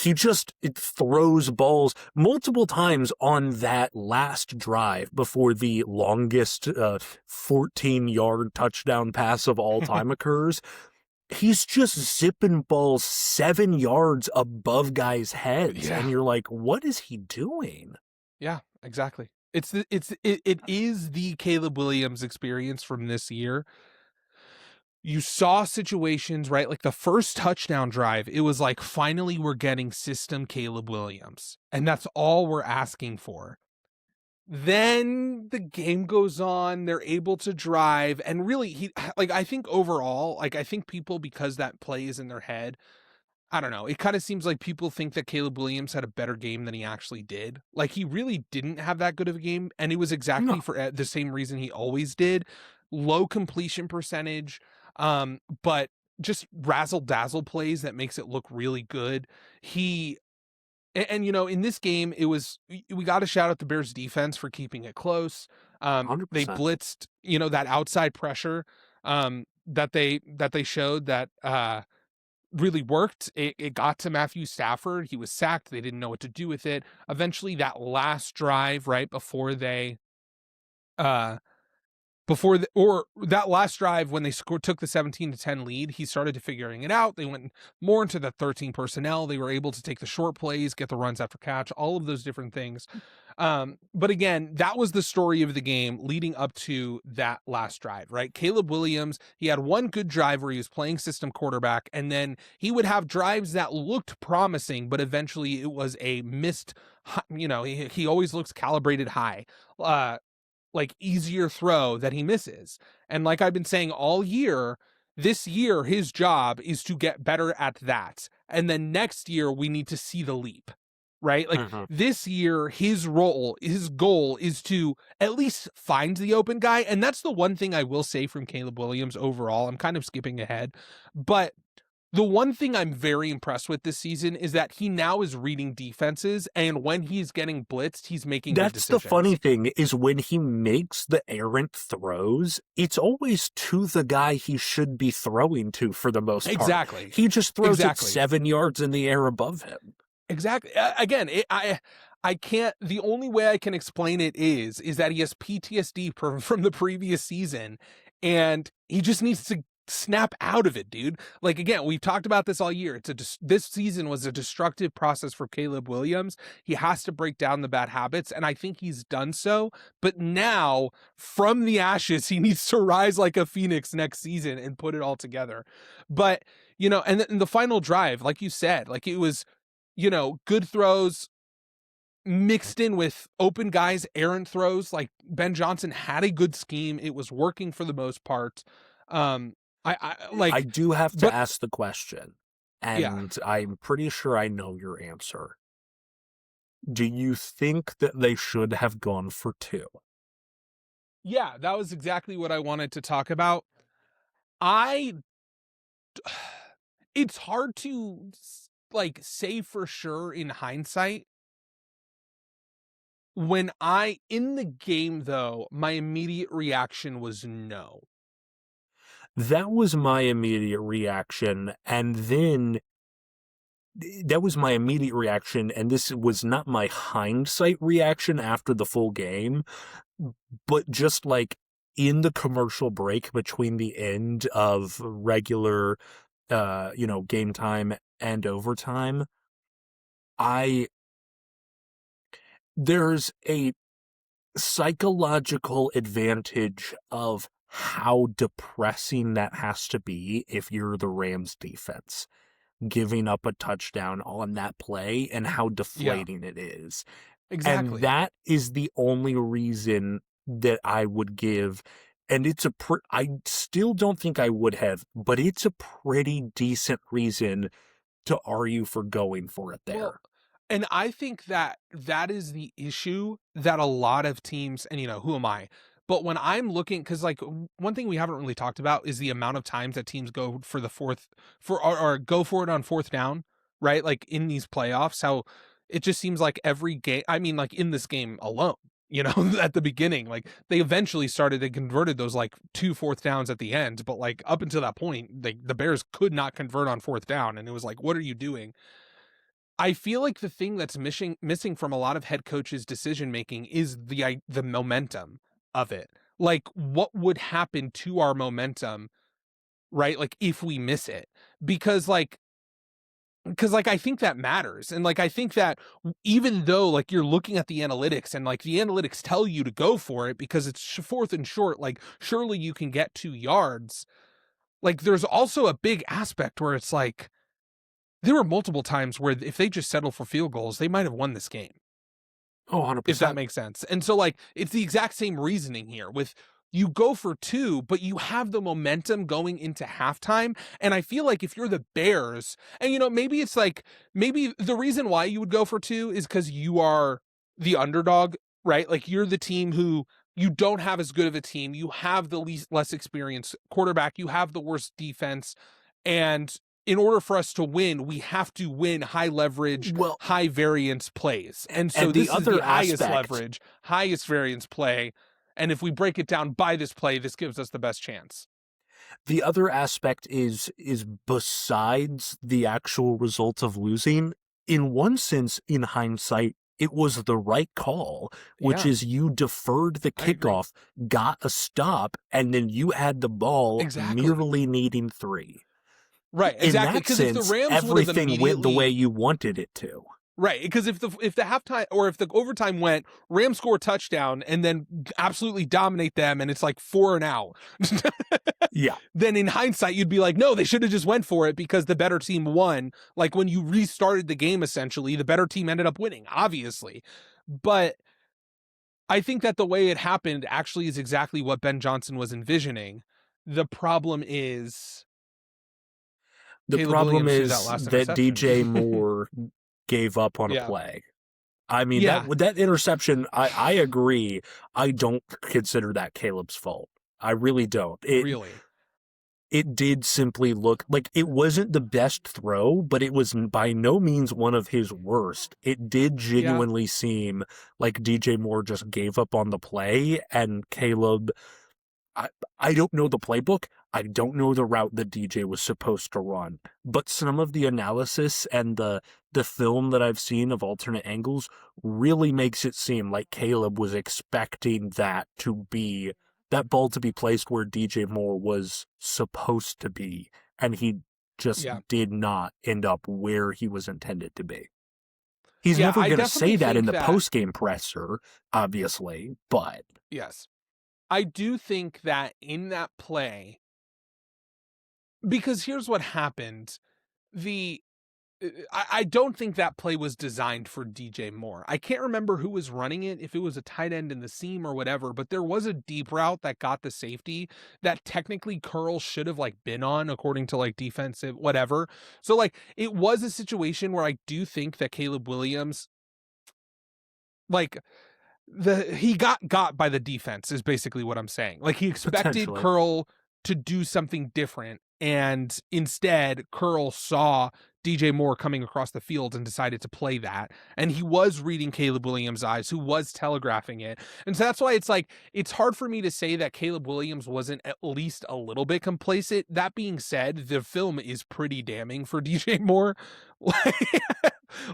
it throws balls multiple times on that last drive before the longest 14-yard touchdown pass of all time occurs. He's just zipping balls 7 yards above guys' heads, and you're like, what is he doing? Yeah, exactly. It is the Caleb Williams experience from this year. You saw situations, right? Like the first touchdown drive, it was like, finally we're getting system Caleb Williams, and that's all we're asking for. Then the game goes on, they're able to drive, and really, I think overall, I think people, because that play is in their head, I don't know, it kind of seems like people think that Caleb Williams had a better game than he actually did. Like, he really didn't have that good of a game, and it was exactly for the same reason he always did. Low completion percentage, but just razzle-dazzle plays that makes it look really good. And in this game, we got to shout out the Bears defense for keeping it close. 100%. They blitzed, that outside pressure that they showed that really worked. It got to Matthew Stafford. He was sacked. They didn't know what to do with it. Eventually, that last drive, right before they that last drive when they took the 17-10 lead, he started to figuring it out. They went more into the 13 personnel. They were able to take the short plays, get the runs after catch, all of those different things. But again, that was the story of the game leading up to that last drive, right? Caleb Williams, he had one good drive where he was playing system quarterback, and then he would have drives that looked promising, but eventually it was a missed, he always looks calibrated high. Like easier throw that he misses. And like I've been saying all year, this year, his job is to get better at that. And then next year, we need to see the leap, right? Like this year, his goal is to at least find the open guy. And that's the one thing I will say from Caleb Williams overall. I'm kind of skipping ahead, but the one thing I'm very impressed with this season is that he now is reading defenses, and when he's getting blitzed, he's making good decisions. That's the funny thing, is when he makes the errant throws, it's always to the guy he should be throwing to for the most part. Exactly. He just throws it 7 yards in the air above him. Exactly. Again, I can't, the only way I can explain it is that he has PTSD from the previous season, and he just needs to snap out of it, dude. Like, again, we've talked about this all year. This season was a destructive process for Caleb Williams. He has to break down the bad habits, and I think he's done so. But now, from the ashes, he needs to rise like a phoenix next season and put it all together. But, and the final drive, like you said, like it was, good throws mixed in with open guys, errant throws. Like Ben Johnson had a good scheme. It was working for the most part. I do have to ask the question, and yeah. I'm pretty sure I know your answer. Do you think that they should have gone for 2? Yeah, that was exactly what I wanted to talk about. It's hard to say for sure in hindsight. When in the game though, my immediate reaction was no. That was my immediate reaction, and then that was my immediate reaction, and this was not my hindsight reaction after the full game, but just like in the commercial break between the end of regular, game time and overtime, there's a psychological advantage of how depressing that has to be if you're the Rams defense, giving up a touchdown on that play and how deflating it is. Exactly. And that is the only reason that I would give. And I still don't think I would have, but it's a pretty decent reason to argue for going for it there. Well, and I think that is the issue that a lot of teams, and who am I? But when I'm looking, because one thing we haven't really talked about is the amount of times that teams go for or go for it on 4th down, right? Like in these playoffs, how it just seems like every game, I mean, like in this game alone, at the beginning, like they eventually started and converted those 2 4th downs at the end. But up until that point, the Bears could not convert on 4th down. And it was like, what are you doing? I feel like the thing that's missing from a lot of head coaches' decision making is the momentum of it. Like, what would happen to our momentum, right? Like, if we miss it, because I think that matters, and I think that even though you're looking at the analytics and the analytics tell you to go for it because it's 4th and short, surely you can get 2 yards. There's also a big aspect where it's there were multiple times where if they just settled for field goals, they might have won this game. Oh, 100%. If that makes sense. And so it's the exact same reasoning here with you go for 2, but you have the momentum going into halftime. And I feel like if you're the Bears and, maybe it's maybe the reason why you would go for 2 is because you are the underdog, right? You're the team who you don't have as good of a team. You have the less experienced quarterback. You have the worst defense. And in order for us to win, we have to win high leverage, high variance plays. And so this is the highest leverage, highest variance play. And if we break it down by this play, this gives us the best chance. The other aspect is besides the actual result of losing, in one sense, in hindsight, it was the right call, which is you deferred the kickoff, got a stop, and then you had the ball merely needing 3. Right, exactly. Because if the Rams everything went the way you wanted it to. Right, because if the halftime or if the overtime went, Rams score a touchdown and then absolutely dominate them, and it's 4 and out. Yeah. Then in hindsight, you'd be like, no, they should have just went for it because the better team won. When you restarted the game, essentially, the better team ended up winning, obviously. But I think that the way it happened actually is exactly what Ben Johnson was envisioning. The problem is that DJ Moore gave up on a play. I mean, that interception, I agree. I don't consider that Caleb's fault. I really don't. It did simply look like it wasn't the best throw, but it was by no means one of his worst. It did genuinely seem like DJ Moore just gave up on the play, and Caleb, I don't know the playbook. I don't know the route that DJ was supposed to run, but some of the analysis and the film that I've seen of alternate angles really makes it seem like Caleb was expecting that to be that ball to be placed where DJ Moore was supposed to be, and he just did not end up where he was intended to be. He's never going to say that in the post-game presser, obviously, but... Yes. I do think that in that play, because here's what happened. I don't think that play was designed for DJ Moore. I can't remember who was running it, if it was a tight end in the seam or whatever, but there was a deep route that got the safety that technically Curl should have like been on according to like defensive, whatever. So like it was a situation where I do think that Caleb Williams, like he got by the defense is basically what I'm saying. Like he expected Curl to do something different, and instead Curl saw DJ Moore coming across the field and decided to play that. And he was reading Caleb Williams' eyes, who was telegraphing it. And so that's why it's like, it's hard for me to say that Caleb Williams wasn't at least a little bit complacent. That being said, the film is pretty damning for DJ Moore.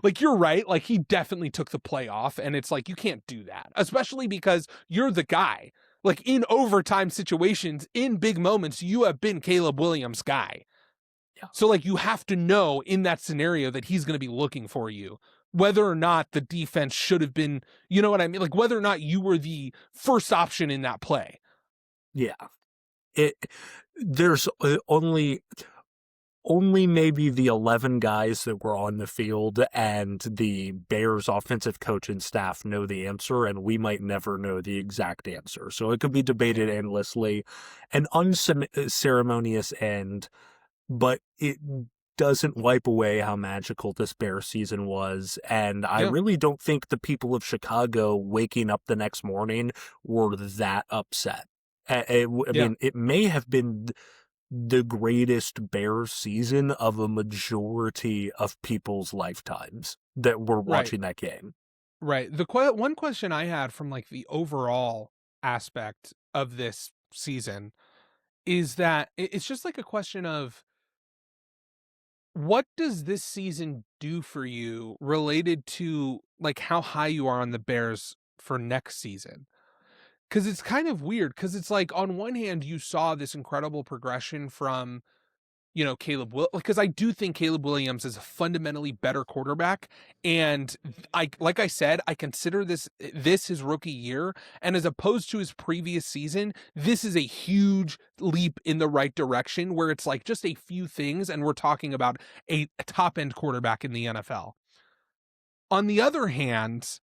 Like you're right. Like he definitely took the play off, and it's like, you can't do that, especially because you're the guy. Like in overtime situations, in big moments, you have been Caleb Williams' guy. Yeah. So like you have to know in that scenario that he's going to be looking for you, whether or not the defense should have been, you know what I mean? Like whether or not you were the first option in that play. Yeah. There's only maybe the 11 guys that were on the field and the Bears offensive coach and staff know the answer, and we might never know the exact answer. So it could be debated endlessly. An unceremonious end, but it doesn't wipe away how magical this Bears season was. And I really don't think the people of Chicago waking up the next morning were that upset. I mean, it may have been the greatest Bears season of a majority of people's lifetimes that were watching that game. Right. The one question I had from like the overall aspect of this season is that it's just like a question of, what does this season do for you related to like how high you are on the Bears for next season? Because it's kind of weird, because it's like on one hand you saw this incredible progression from, you know, because I do think Caleb Williams is a fundamentally better quarterback, and like I said, I consider this his rookie year, and as opposed to his previous season, this is a huge leap in the right direction, where it's like just a few things, and we're talking about a top end quarterback in the NFL. On the other hand,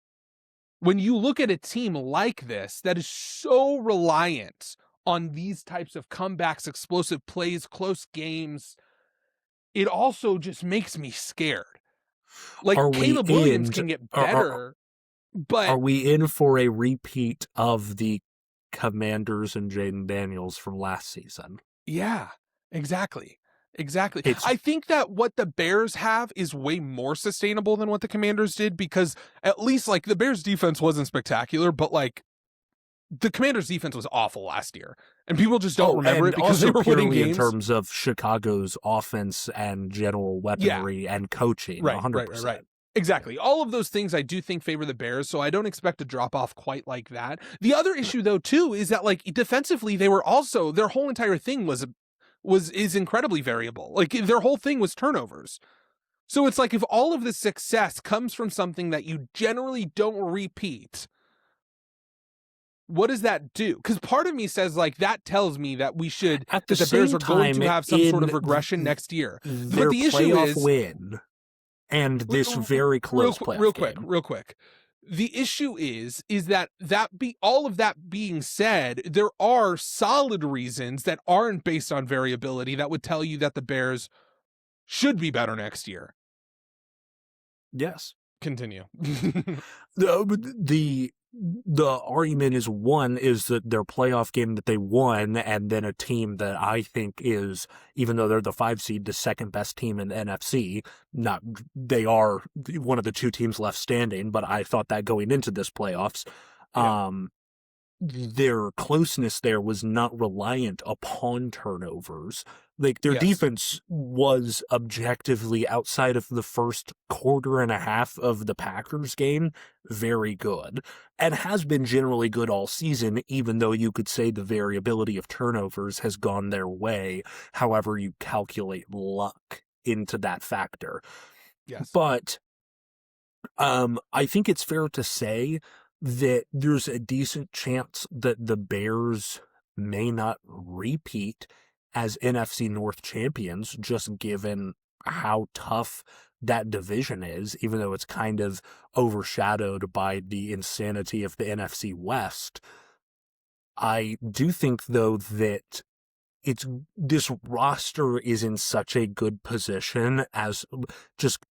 when you look at a team like this that is so reliant on these types of comebacks, explosive plays, close games, it also just makes me scared. Like Caleb Williams can get better, but are we in for a repeat of the Commanders and Jaden Daniels from last season? Yeah, exactly. I think that what the Bears have is way more sustainable than what the Commanders did, because at least like the Bears defense wasn't spectacular, but like the Commanders defense was awful last year, and people just don't remember it because they were winning games. In terms of Chicago's offense and general weaponry and coaching, 100%. Right. Exactly. All of those things I do think favor the Bears, so I don't expect a drop off quite like that. The other issue though too is that like defensively they were also, their whole entire thing is incredibly variable. Like their whole thing was turnovers. So it's like, if all of this success comes from something that you generally don't repeat, what does that do? Because part of me says like that tells me that we should, that the Bears are going to have some sort of regression next year. But the issue is win and this very close playoff real quick. The issue is that all of that being said, there are solid reasons that aren't based on variability that would tell you that the Bears should be better next year. Yes. Continue. The argument is, one is that their playoff game that they won, and then a team that I think is, even though they're the 5 seed, the second best team in the NFC. They are one of the 2 teams left standing, but I thought that going into this playoffs. their closeness there was not reliant upon turnovers. Like, their defense was objectively, outside of the first quarter and a half of the Packers game, very good, and has been generally good all season, even though you could say the variability of turnovers has gone their way, however you calculate luck into that factor. Yes. But I think it's fair to say that there's a decent chance that the Bears may not repeat as NFC North champions, just given how tough that division is, even though it's kind of overshadowed by the insanity of the NFC West. I do think, though, that this roster is in such a good position as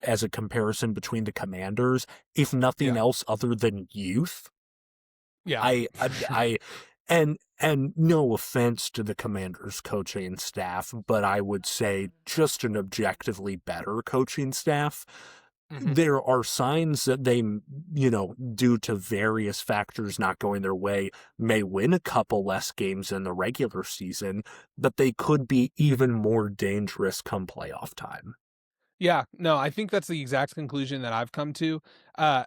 a comparison between the Commanders, if nothing else other than youth. Yeah. And no offense to the Commanders coaching staff, but I would say just an objectively better coaching staff. Mm-hmm. There are signs that they, due to various factors not going their way, may win a couple less games in the regular season, but they could be even more dangerous come playoff time. Yeah, no, I think that's the exact conclusion that I've come to.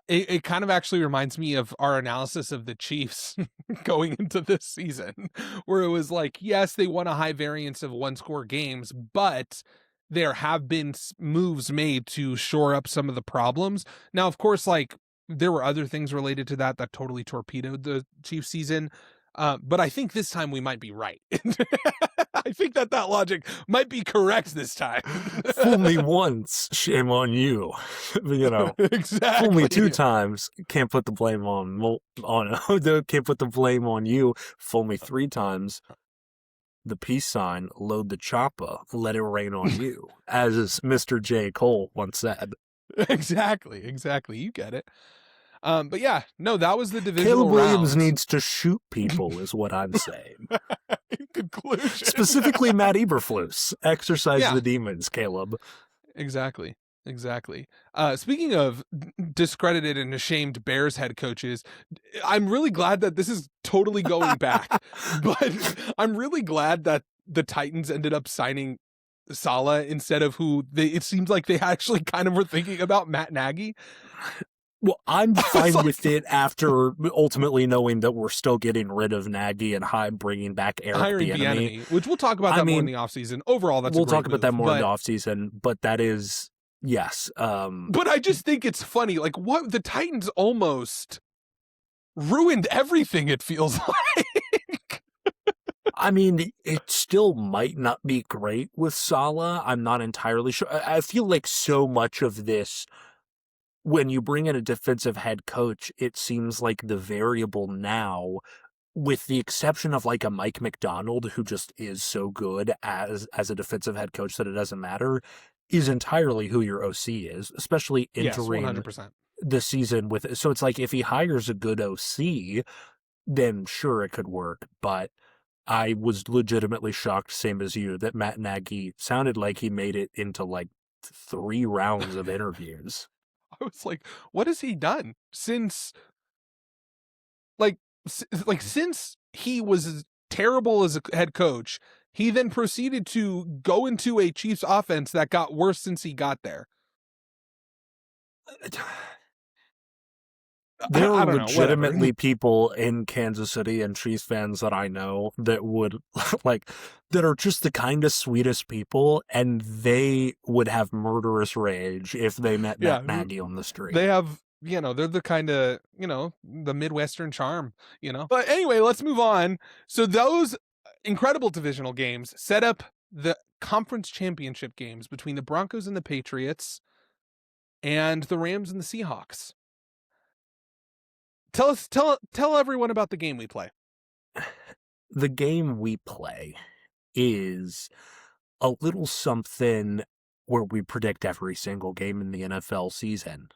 It kind of actually reminds me of our analysis of the Chiefs going into this season, where it was like, yes, they won a high variance of one-score games, but there have been moves made to shore up some of the problems. Now, of course, like, there were other things related to that totally torpedoed the Chiefs season. But I think this time we might be right. I think that logic might be correct this time. Fool me once, shame on you. Exactly. Fool me two times, can't put the blame can't put the blame on you. Fool me three times, the peace sign, load the chopper, let it rain on you, as Mr. J. Cole once said. Exactly. You get it. But yeah, no, that was the divisional Caleb Williams rounds. needs to shoot people, is what I'm saying. In conclusion. Specifically, Matt Eberflus. Exercise the demons, Caleb. Exactly. Speaking of discredited and ashamed Bears head coaches, I'm really glad that this is totally going back, but I'm really glad that the Titans ended up signing Saleh instead of it seems like they actually kind of were thinking about Matt Nagy. Well, I'm fine with it after ultimately knowing that we're still getting rid of Nagy and bringing back Eric Bieniemy, which we'll talk about more in the offseason. Overall, we'll talk about that more in the offseason, but that is, yes. But I just think it's funny, like, what the Titans almost ruined everything, it feels like. I mean, it still might not be great with Saleh. I'm not entirely sure. I feel like so much of this, when you bring in a defensive head coach, it seems like the variable now, with the exception of like a Mike McDonald, who just is so good as a defensive head coach that it doesn't matter, is entirely who your OC is, especially entering 100%. the season with. So it's like, if he hires a good OC, then sure, it could work. But I was legitimately shocked, same as you, that Matt Nagy sounded like he made it into like 3 rounds of interviews. I was like, what has he done since since he was as terrible as a head coach? He then proceeded to go into a Chiefs offense that got worse since he got there. There are legitimately people in Kansas City and Chiefs fans that I know that would that are just the kind of sweetest people, and they would have murderous rage if they met Matt Nagy on the street. They have, they're the kind of, the Midwestern charm, But anyway, let's move on. So those incredible divisional games set up the conference championship games between the Broncos and the Patriots and the Rams and the Seahawks. Tell everyone about the game we play. The game we play is a little something where we predict every single game in the NFL season.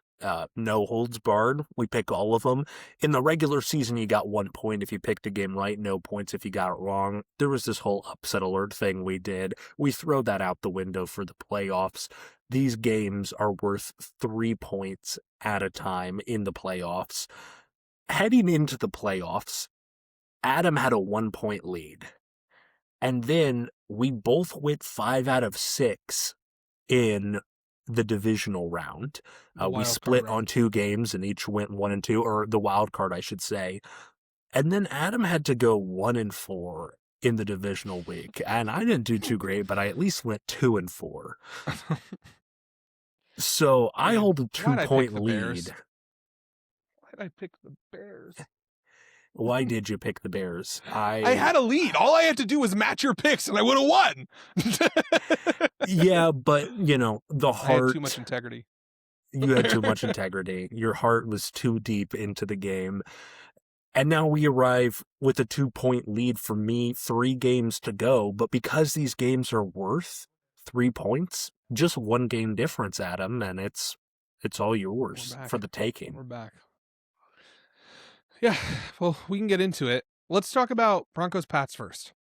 No holds barred. We pick all of them. In the regular season, you got 1 point if you picked a game right, no points if you got it wrong. There was this whole upset alert thing we did. We throw that out the window for the playoffs. These games are worth 3 points at a time in the playoffs. Heading into the playoffs, Adam had a 1-point lead. And then we both went 5 out of 6 in the divisional round. We split on 2 games and each went 1 and 2, or the wild card, I should say. And then Adam had to go 1 and 4 in the divisional week. And I didn't do too great, but I at least went 2 and 4. So I hold a 2-point lead. Why did I pick the Bears? Why did you pick the Bears? I had a lead. All I had to do was match your picks, and I would have won. Yeah, but, the heart... I had too much integrity. You had too much integrity. Your heart was too deep into the game. And now we arrive with a 2-point lead for me, 3 games to go. But because these games are worth 3 points, just 1 game difference, Adam, and it's all yours for the taking. We're back. Yeah, well, we can get into it. Let's talk about Broncos-Pats first.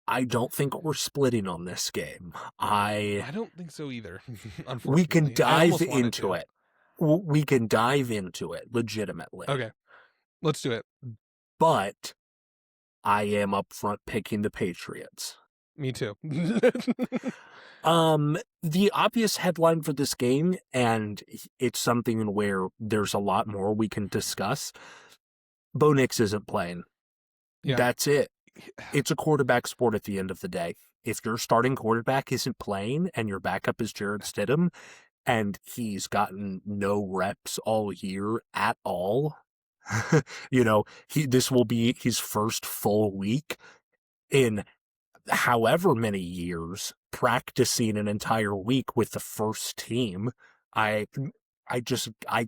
I don't think we're splitting on this game. I don't think so either, unfortunately. We can dive into it. We can dive into it legitimately. Okay, let's do it. But I am up front picking the Patriots. Me too. The obvious headline for this game, and it's something where there's a lot more we can discuss, Bo Nix isn't playing. Yeah. That's it. It's a quarterback sport at the end of the day. If your starting quarterback isn't playing and your backup is Jarrett Stidham and he's gotten no reps all year at all, this will be his first full week in however many years practicing an entire week with the first team. I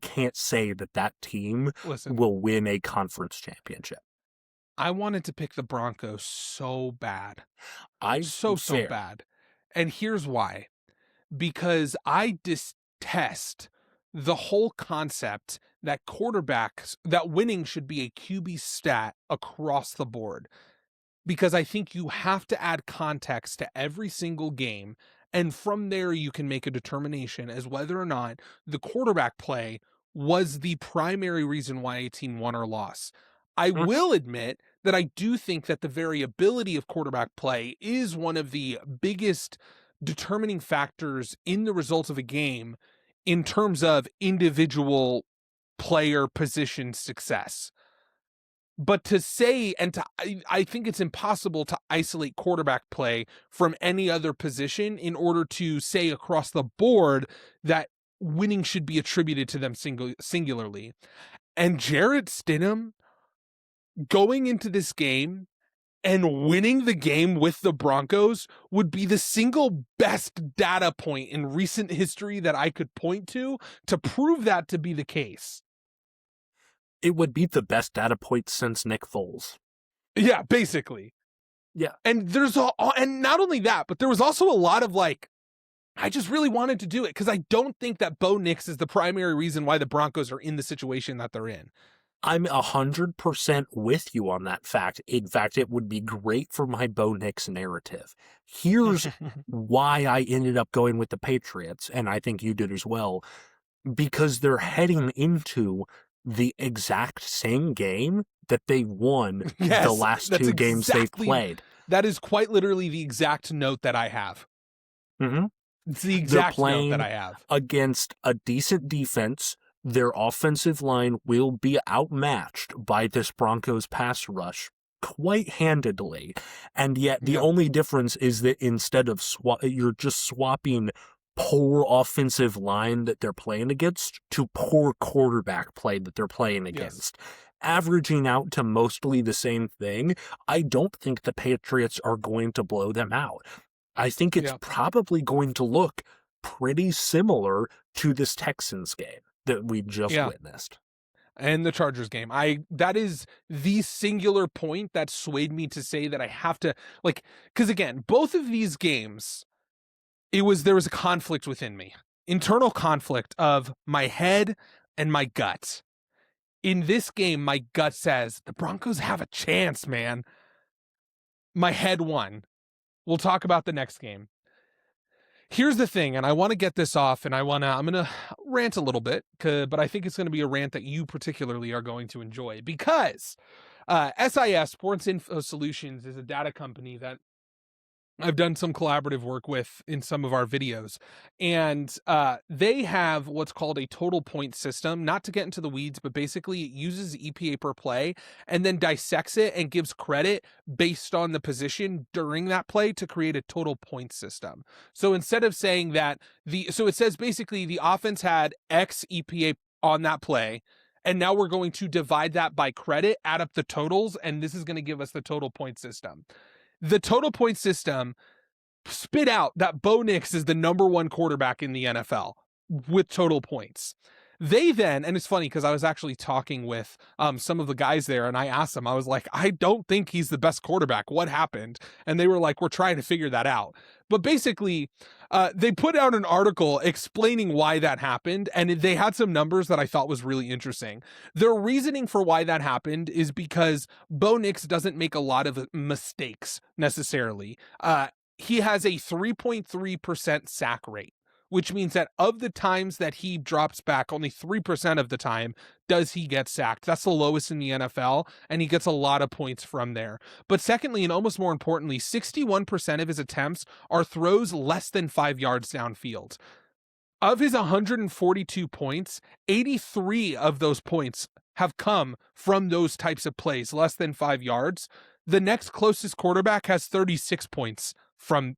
can't say that team will win a conference championship. I wanted to pick the Broncos so bad. So bad. And here's why. Because I detest the whole concept that that winning should be a QB stat across the board. Because I think you have to add context to every single game. And from there, you can make a determination as whether or not the quarterback play was the primary reason why a team won or lost. I will admit that I do think that the variability of quarterback play is one of the biggest determining factors in the results of a game in terms of individual player position success. But to say, I think it's impossible to isolate quarterback play from any other position in order to say across the board that winning should be attributed to them singularly. And Jarrett Stidham going into this game and winning the game with the Broncos would be the single best data point in recent history that I could point to prove that to be the case. It would be the best data point since Nick Foles. Yeah, basically. Yeah. And and not only that, but there was also a lot of I just really wanted to do it because I don't think that Bo Nix is the primary reason why the Broncos are in the situation that they're in. I'm 100% with you on that fact. In fact, it would be great for my Bo Nix narrative. Here's why I ended up going with the Patriots, and I think you did as well, because they're heading into the exact same game that they won the last 2 games they've played. That is quite literally the exact note that I have. Mm-hmm. It's the exact note that I have. Against a decent defense, their offensive line will be outmatched by this Broncos pass rush quite handedly. And yet the only difference is that instead of you're just swapping poor offensive line that they're playing against to poor quarterback play that they're playing against. Averaging out to mostly the same thing, I don't think the Patriots are going to blow them out. I think it's probably going to look pretty similar to this Texans game that we just witnessed. And the Chargers game. That is the singular point that swayed me to say that I have to, because again, both of these games, there was a conflict within me. Internal conflict of my head and my gut. In this game, my gut says, the Broncos have a chance, man. My head won. We'll talk about the next game. Here's the thing, and I want to get this off, and I'm going to rant a little bit, but I think it's going to be a rant that you particularly are going to enjoy, because SIS, Sports Info Solutions, is a data company that I've done some collaborative work with in some of our videos, and they have what's called a total point system. Not to get into the weeds, but basically it uses EPA per play and then dissects it and gives credit based on the position during that play to create a total point system. So instead of saying that so it says basically the offense had X EPA on that play, and now we're going to divide that by credit, add up the totals, and this is going to give us the total point system. The total point system spit out that Bo Nix is the number one quarterback in the NFL with total points. They then, and it's funny because I was actually talking with some of the guys there, and I asked them, I was like, I don't think he's the best quarterback. What happened? And they were like, we're trying to figure that out. But basically, they put out an article explaining why that happened, and they had some numbers that I thought was really interesting. Their reasoning for why that happened is because Bo Nix doesn't make a lot of mistakes necessarily. He has a 3.3% sack rate, which means that of the times that he drops back, only 3% of the time does he get sacked. That's the lowest in the NFL, and he gets a lot of points from there. But secondly, and almost more importantly, 61% of his attempts are throws less than 5 yards downfield. Of his 142 points, 83 of those points have come from those types of plays, less than 5 yards. The next closest quarterback has 36 points from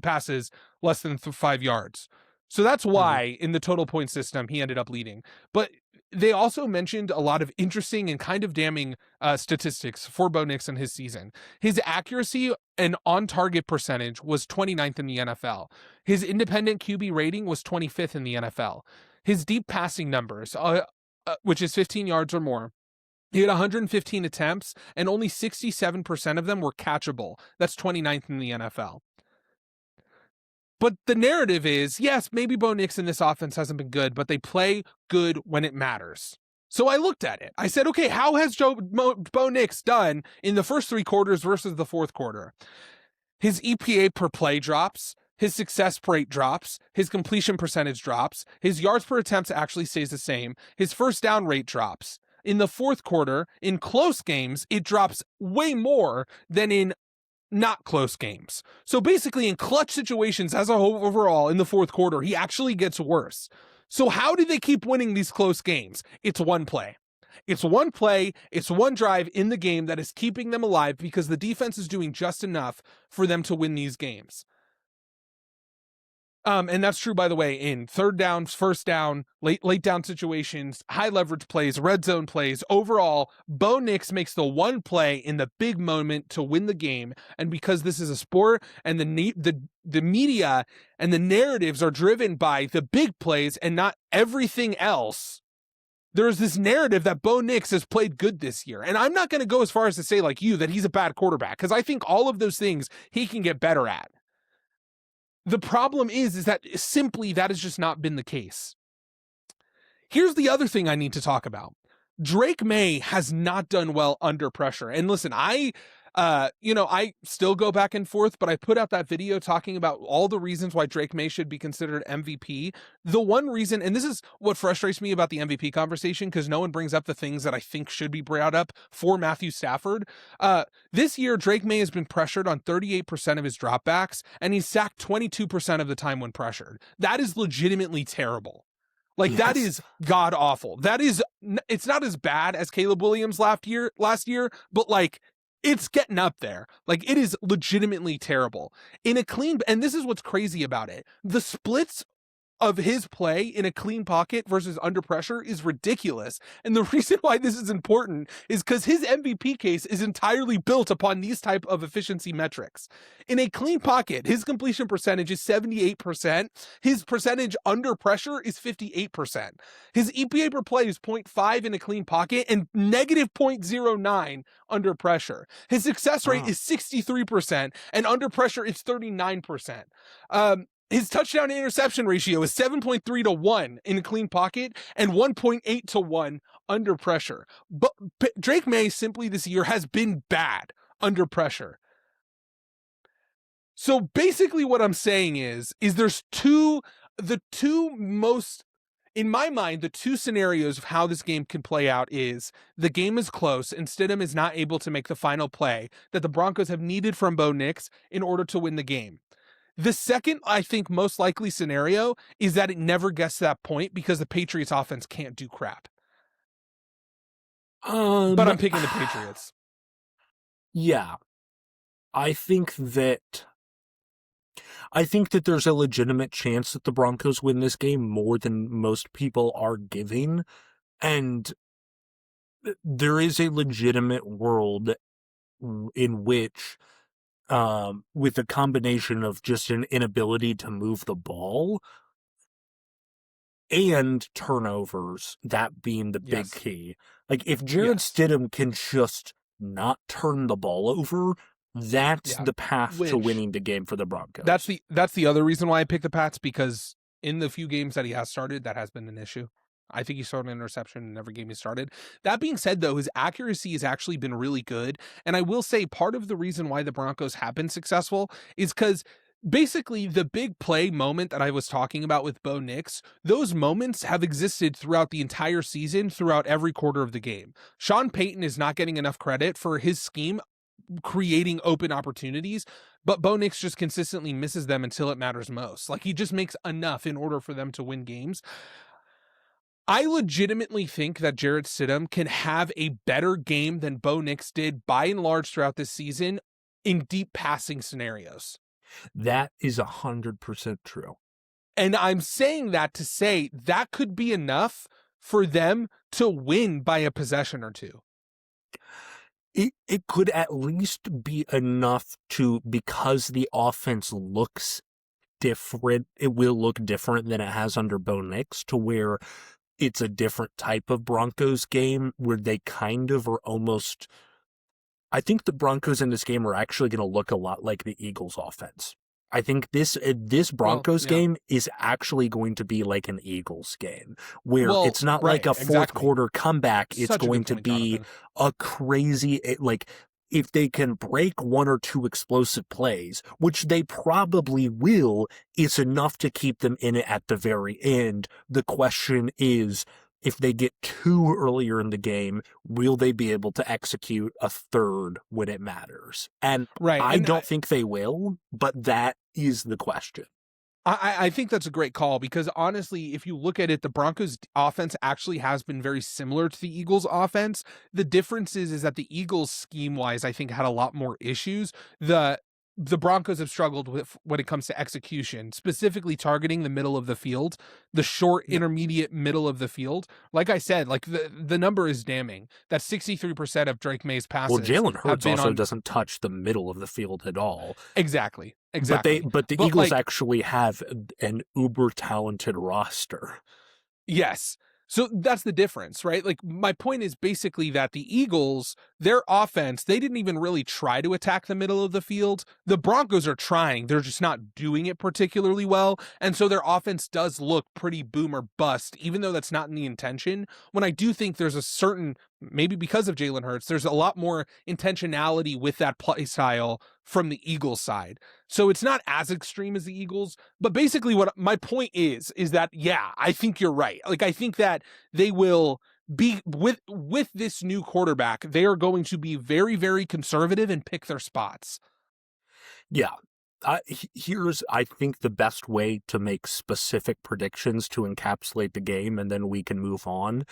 passes less than 5 yards. So that's why in the total point system, he ended up leading. But they also mentioned a lot of interesting and kind of damning statistics for Bo Nix in his season. His accuracy and on-target percentage was 29th in the NFL. His independent QB rating was 25th in the NFL. His deep passing numbers, which is 15 yards or more, he had 115 attempts, and only 67% of them were catchable. That's 29th in the NFL. But the narrative is, yes, maybe Bo Nix in this offense hasn't been good, but they play good when it matters. So I looked at it. I said, okay, how has Bo Nix done in the first 3 quarters versus the fourth quarter? His EPA per play drops. His success rate drops. His completion percentage drops. His yards per attempt actually stays the same. His first down rate drops. In the fourth quarter, in close games, it drops way more than in not close games. So basically, in clutch situations as a whole overall in the fourth quarter, he actually gets worse. So how do they keep winning these close games? It's one play. It's one play, it's one drive in the game that is keeping them alive because the defense is doing just enough for them to win these games. And that's true, by the way, in third downs, first down, late down situations, high leverage plays, red zone plays. Overall, Bo Nix makes the one play in the big moment to win the game. And because this is a sport and the media and the narratives are driven by the big plays and not everything else, there's this narrative that Bo Nix has played good this year. And I'm not going to go as far as to say, like you, that he's a bad quarterback, because I think all of those things he can get better at. The problem is that simply that has just not been the case. Here's the other thing I need to talk about. Drake May has not done well under pressure. And listen, I still go back and forth, but I put out that video talking about all the reasons why Drake May should be considered MVP. The one reason, and this is what frustrates me about the MVP conversation, because no one brings up the things that I think should be brought up for Matthew Stafford. This year, Drake May has been pressured on 38% of his dropbacks, and he's sacked 22% of the time when pressured. That is legitimately terrible. That is god awful. It's not as bad as Caleb Williams last year, but it's getting up there. It is legitimately terrible. And this is what's crazy about it. The splits of his play in a clean pocket versus under pressure is ridiculous. And the reason why this is important is because his MVP case is entirely built upon these type of efficiency metrics. In a clean pocket, his completion percentage is 78%. His percentage under pressure is 58%. His EPA per play is 0.5 in a clean pocket and negative 0.09 under pressure. His success rate is 63%, and under pressure it's 39%. His touchdown to interception ratio is 7.3 to 1 in a clean pocket and 1.8 to 1 under pressure. But Drake May simply this year has been bad under pressure. So basically what I'm saying is there's the two most in my mind, the two scenarios of how this game can play out is the game is close and Stidham is not able to make the final play that the Broncos have needed from Bo Nix in order to win the game. The second, I think, most likely scenario is that it never gets to that point because the Patriots offense can't do crap. But I'm picking the Patriots. Yeah. I think that there's a legitimate chance that the Broncos win this game more than most people are giving. And there is a legitimate world in which, with a combination of just an inability to move the ball and turnovers, that being the big key. Like, if Jarrett Stidham can just not turn the ball over, that's the path to winning the game for the Broncos. That's the other reason why I picked the Pats, because in the few games that he has started, that has been an issue. I think he started an interception in every game he started. That being said, though, his accuracy has actually been really good. And I will say part of the reason why the Broncos have been successful is because basically the big play moment that I was talking about with Bo Nix, those moments have existed throughout the entire season, throughout every quarter of the game. Sean Payton is not getting enough credit for his scheme creating open opportunities, but Bo Nix just consistently misses them until it matters most. Like, he just makes enough in order for them to win games. I legitimately think that Jarrett Stidham can have a better game than Bo Nix did by and large throughout this season in deep passing scenarios. That is 100% true. And I'm saying that to say that could be enough for them to win by a possession or two. It could at least be enough to, because the offense looks different, it will look different than it has under Bo Nix, to where it's a different type of Broncos game where they kind of are almost... I think the Broncos in this game are actually going to look a lot like the Eagles offense. I think this Broncos game is actually going to be like an Eagles game, where it's not like a fourth quarter comeback. It's going to be a crazy, like, if they can break one or two explosive plays, which they probably will, it's enough to keep them in it at the very end. The question is, if they get two earlier in the game, will they be able to execute a third when it matters? And I don't think they will, but that is the question. I think that's a great call, because honestly, if you look at it, the Broncos offense actually has been very similar to the Eagles offense. The difference is that the Eagles scheme wise, I think, had a lot more issues. The Broncos have struggled with when it comes to execution, specifically targeting the middle of the field, the short, intermediate middle of the field. Like I said, like the number is damning. That 63% of Drake May's passes. Well, Jalen Hurts also doesn't touch the middle of the field at all. Exactly. But the Eagles actually have an uber talented roster. Yes. So that's the difference, right? Like, my point is basically that the Eagles, their offense, they didn't even really try to attack the middle of the field. The Broncos are trying. They're just not doing it particularly well. And so their offense does look pretty boom or bust, even though that's not in the intention. When I do think there's a certain, maybe because of Jalen Hurts, there's a lot more intentionality with that play style from the Eagles side. So it's not as extreme as the Eagles, but basically what my point is that, yeah, I think you're right. Like, I think that they will be with this new quarterback, they are going to be very, very conservative and pick their spots. Yeah. Here's, I think, the best way to make specific predictions to encapsulate the game, and then we can move on,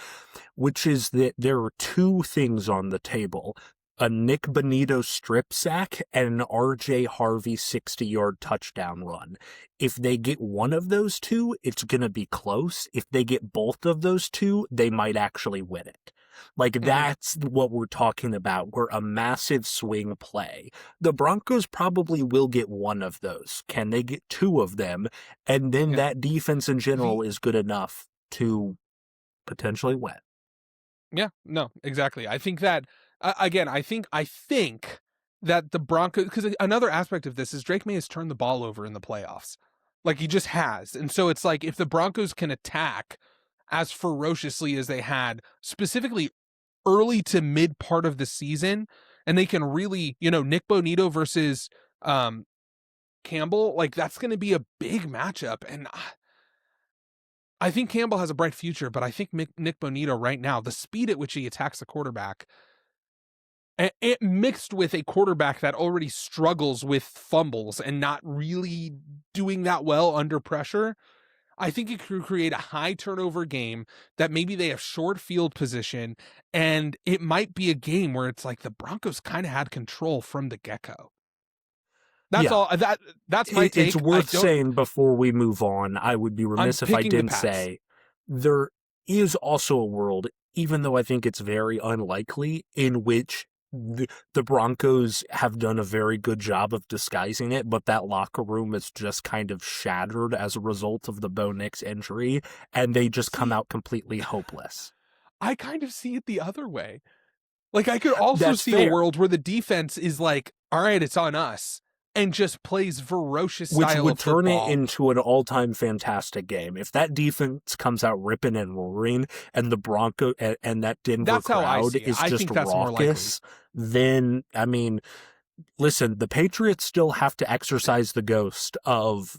which is that there are two things on the table: a Nick Bonito strip sack and an RJ Harvey 60-yard touchdown run. If they get one of those two, it's going to be close. If they get both of those two, they might actually win it. Like, that's what we're talking about. We're a massive swing play. The Broncos probably will get one of those. Can they get two of them? And then that defense in general is good enough to potentially win. Yeah, no, exactly. I think that, again, I think that the Broncos, because another aspect of this is Drake May has turned the ball over in the playoffs. Like, he just has. And so it's like, if the Broncos can attack as ferociously as they had, specifically early to mid part of the season, and they can really, Nick Bonito versus Campbell, like, that's going to be a big matchup. And I think Campbell has a bright future, but I think Nick Bonito right now, the speed at which he attacks the quarterback, it mixed with a quarterback that already struggles with fumbles and not really doing that well under pressure, I think it could create a high turnover game that maybe they have short field position, and it might be a game where it's like the Broncos kind of had control from the get-go. That's all. That's my take. It's worth saying before we move on, I would be remiss if I didn't say there is also a world, even though I think it's very unlikely, in which the Broncos have done a very good job of disguising it, but that locker room is just kind of shattered as a result of the Bo Nix injury, and they just come out completely hopeless. I kind of see it the other way. Like, I could also see a world where the defense is like, all right, it's on us, and just plays ferocious style of football. Which would turn it into an all-time fantastic game. If that defense comes out ripping and roaring, and the Broncos and that Denver crowd is just raucous, then, I mean, listen, the Patriots still have to exercise the ghost of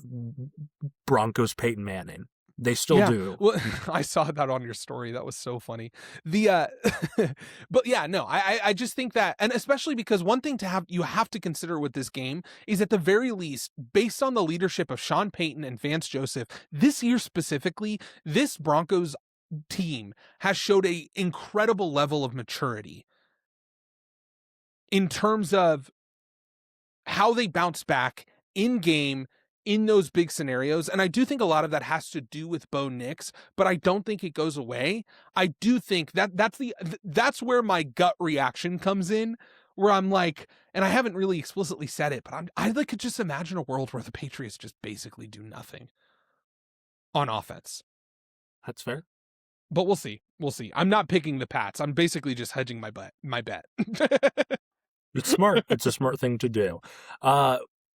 Broncos Peyton Manning. They still do. Well, I saw that on your story. That was so funny. But yeah, no, I just think that, and especially because one thing you have to consider with this game is at the very least, based on the leadership of Sean Payton and Vance Joseph, this year specifically, this Broncos team has showed a incredible level of maturity in terms of how they bounce back in game, in those big scenarios. And I do think a lot of that has to do with Bo Nix, but I don't think it goes away. I do think that's where my gut reaction comes in, where I'm like, and I haven't really explicitly said it, but I could just imagine a world where the Patriots just basically do nothing on offense. That's fair. But we'll see. We'll see. I'm not picking the Pats. I'm basically just hedging my bet. It's smart. It's a smart thing to do.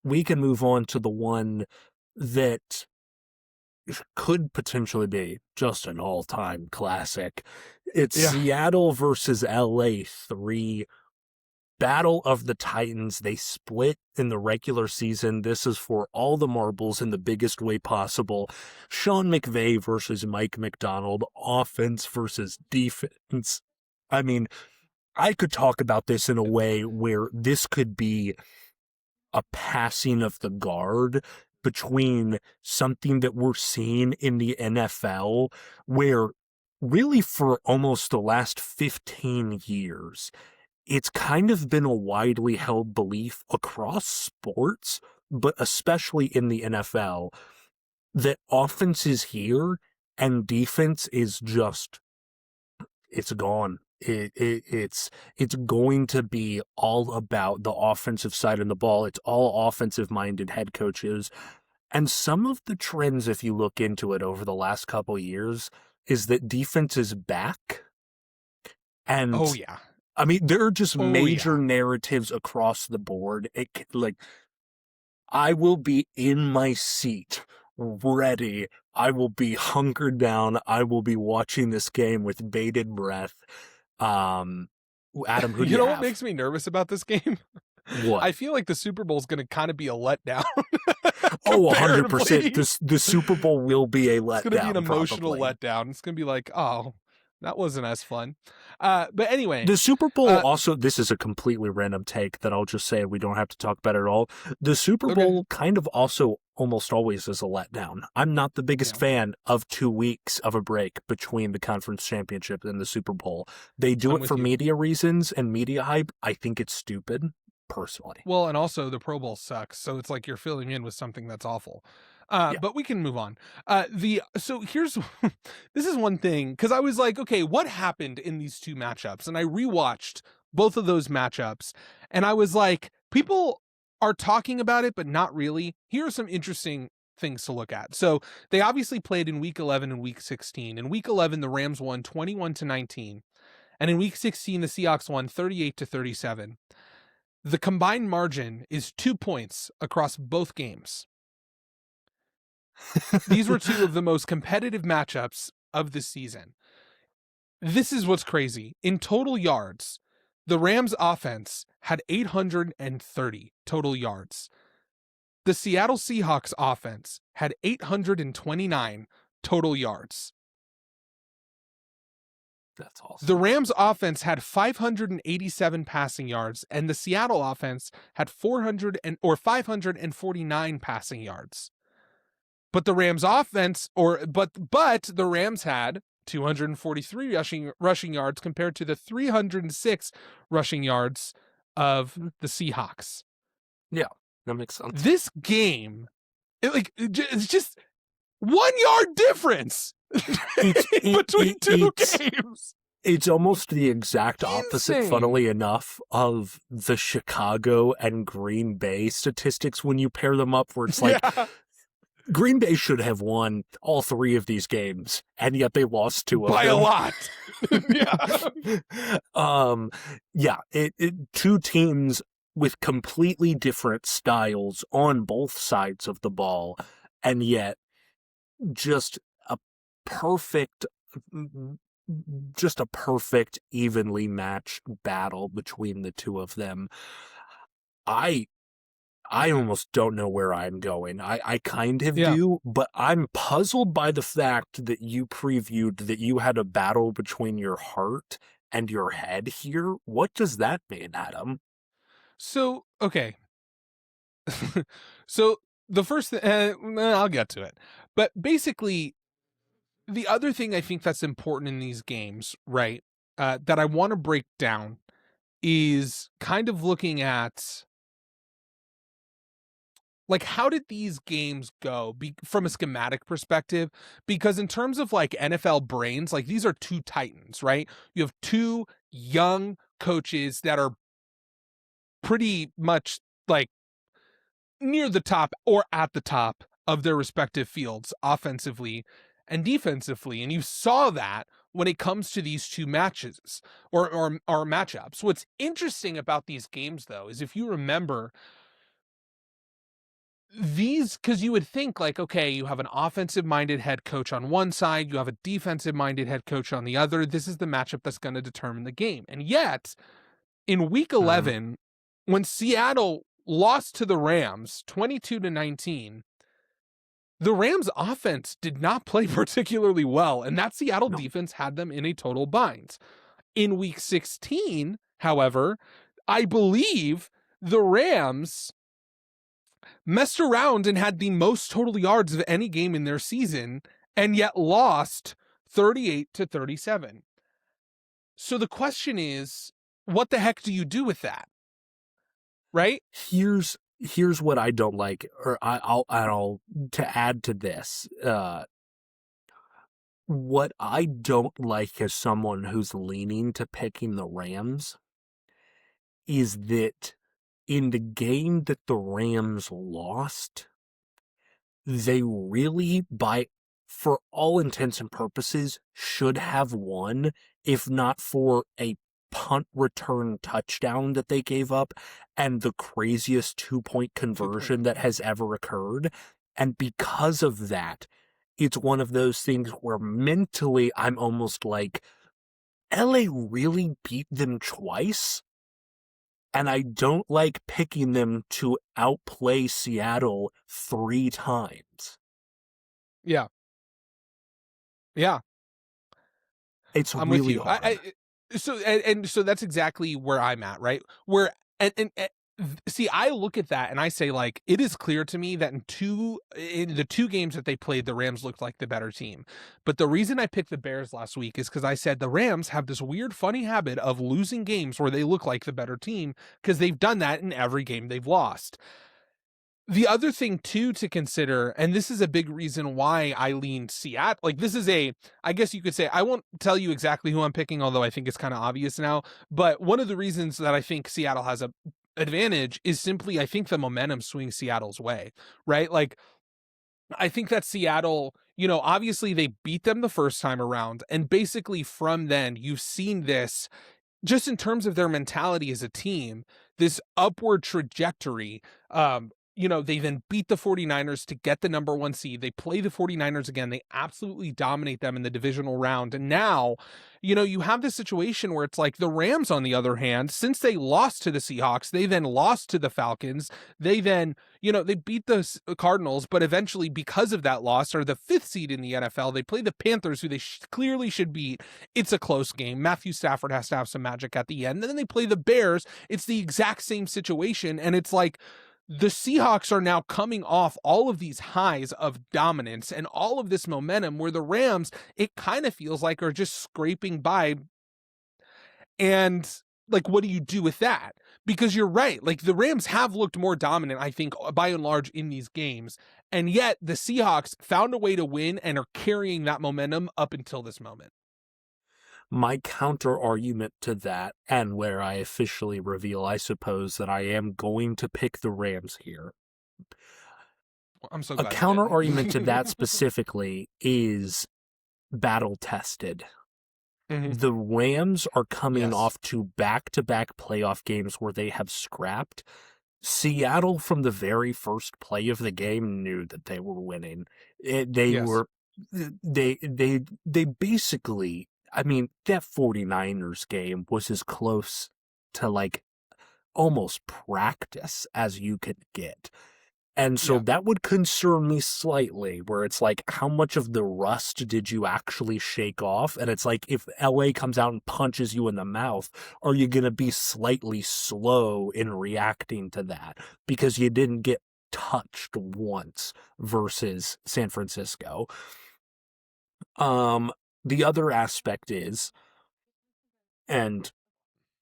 We can move on to the one that could potentially be just an all-time classic. It's Seattle versus LA 3. Battle of the Titans. They split in the regular season. This is for all the marbles in the biggest way possible. Sean McVay versus Mike McDonald. Offense versus defense. I mean, I could talk about this in a way where this could be a passing of the guard between something that we're seeing in the NFL, where really for almost the last 15 years, it's kind of been a widely held belief across sports, but especially in the NFL, that offense is here and defense is just, it's gone. It's going to be all about the offensive side of the ball. It's all offensive-minded head coaches. And some of the trends, if you look into it over the last couple of years, is that defense is back. And I mean, there are just major narratives across the board. I will be in my seat, ready. I will be hunkered down. I will be watching this game with bated breath. Adam, who do you know have? What makes me nervous about this game? What? I feel like the Super Bowl is going to kind of be a letdown. 100%. The Super Bowl will be a letdown. It's going to be an emotional letdown. It's going to be like, oh, that wasn't as fun. But anyway. The Super Bowl also, this is a completely random take that I'll just say we don't have to talk about it at all. The Super Bowl kind of also almost always is a letdown. I'm not the biggest fan of 2 weeks of a break between the conference championship and the Super Bowl. They do it for media reasons and media hype. I think it's stupid, personally. Well, and also the Pro Bowl sucks, so it's like you're filling in with something that's awful. But we can move on. So here's, this is one thing, because I was like, okay, what happened in these two matchups? And I rewatched both of those matchups, and I was like, people are talking about it, but not really. Here are some interesting things to look at. So they obviously played in week 11 and week 16. In week 11, the Rams won 21-19. And in week 16, the Seahawks won 38-37. The combined margin is 2 points across both games. These were two of the most competitive matchups of the season. This is what's crazy. In total yards, the Rams offense had 830 total yards. The Seattle Seahawks offense had 829 total yards. That's awesome. The Rams offense had 587 passing yards, and the Seattle offense had 549 passing yards. But the Rams offense, but the Rams had 243 rushing yards compared to the 306 rushing yards of the Seahawks. Yeah, that makes sense. This game, it's just 1 yard difference between two games. It's almost the exact opposite, funnily enough, of the Chicago and Green Bay statistics when you pair them up, where it's like, Green Bay should have won all 3 of these games, and yet they lost 2 of them. By a lot. Two teams with completely different styles on both sides of the ball, and yet just a perfect, evenly matched battle between the two of them. I almost don't know where I'm going. I kind of do, but I'm puzzled by the fact that you previewed that you had a battle between your heart and your head here. What does that mean, Adam? So, okay. So, the first thing, I'll get to it. But basically, the other thing I think that's important in these games, right, that I want to break down is kind of looking at, like, how did these games go from a schematic perspective? Because in terms of, like, NFL brains, like, these are two titans, right? You have two young coaches that are pretty much, like, near the top or at the top of their respective fields, offensively and defensively. And you saw that when it comes to these two matches or matchups. What's interesting about these games, though, is if you remember, because you would think, like, okay, you have an offensive-minded head coach on one side, you have a defensive-minded head coach on the other. This is the matchup that's going to determine the game. And yet, in Week 11, when Seattle lost to the Rams 22-19, the Rams offense did not play particularly well, and that Seattle defense had them in a total bind. In Week 16, however, I believe the Rams messed around and had the most total yards of any game in their season, and yet lost 38-37. So the question is, what the heck do you do with that? Right? Here's what I don't like, or I'll to add to this. What I don't like as someone who's leaning to picking the Rams is that in the game that the Rams lost, they really, for all intents and purposes, should have won, if not for a punt return touchdown that they gave up and the craziest 2-point conversion that has ever occurred. And because of that, it's one of those things where mentally I'm almost like, LA really beat them twice, and I don't like picking them to outplay Seattle 3 times. Yeah. I'm really hard. So that's exactly where I'm at, right? Where and see, I look at that and I say, like, it is clear to me that in the 2 games that they played, the Rams looked like the better team. But the reason I picked the Bears last week is because I said the Rams have this weird, funny habit of losing games where they look like the better team, because they've done that in every game they've lost. The other thing, too, to consider, and this is a big reason why I leaned Seattle, like, this is I guess you could say, I won't tell you exactly who I'm picking, although I think it's kind of obvious now, but one of the reasons that I think Seattle has a advantage is simply, I think the momentum swings Seattle's way, right? Like, I think that Seattle, obviously they beat them the first time around, and basically from then, you've seen this, just in terms of their mentality as a team, this upward trajectory, they then beat the 49ers to get the number 1 seed. They play the 49ers again. They absolutely dominate them in the divisional round. And now, you have this situation where it's like the Rams, on the other hand, since they lost to the Seahawks, they then lost to the Falcons. They then, they beat the Cardinals, but eventually, because of that loss, are the 5th seed in the NFL. They play the Panthers, who they clearly should beat. It's a close game. Matthew Stafford has to have some magic at the end. And then they play the Bears. It's the exact same situation. And it's like, the Seahawks are now coming off all of these highs of dominance and all of this momentum, where the Rams, it kind of feels like, are just scraping by. And like, what do you do with that? Because you're right. Like, the Rams have looked more dominant, I think, by and large, in these games. And yet the Seahawks found a way to win and are carrying that momentum up until this moment. My counter argument to that, and where I officially reveal, I suppose, that I am going to pick the Rams here. I'm so glad. A counter argument to that specifically is battle tested. Mm-hmm. The Rams are coming off to back-to-back playoff games where they have scrapped. Seattle, from the very first play of the game, knew that they were winning. They basically, I mean, that 49ers game was as close to like almost practice as you could get. And so that would concern me slightly, where it's like, how much of the rust did you actually shake off? And it's like, if LA comes out and punches you in the mouth, are you going to be slightly slow in reacting to that because you didn't get touched once versus San Francisco? The other aspect is, and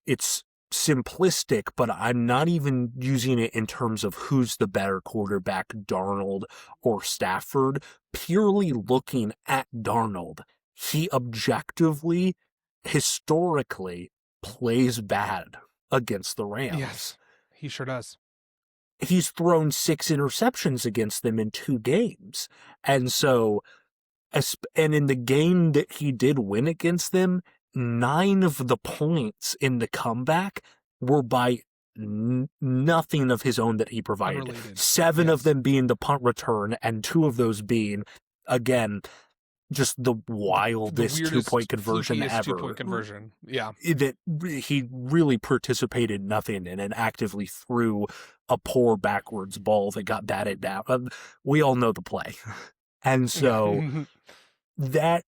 it's simplistic, but I'm not even using it in terms of who's the better quarterback, Darnold or Stafford. Purely looking at Darnold, he objectively, historically, plays bad against the Rams. Yes, he sure does. He's thrown 6 interceptions against them in 2 games. And so, and in the game that he did win against them, 9 of the points in the comeback were by nothing of his own that he provided. Unrelated. 7 of them being the punt return, and 2 of those being, again, just the wildest 2-point conversion ever. 2-point conversion, yeah. That he really participated nothing in and actively threw a poor backwards ball that got batted down. We all know the play. And so that's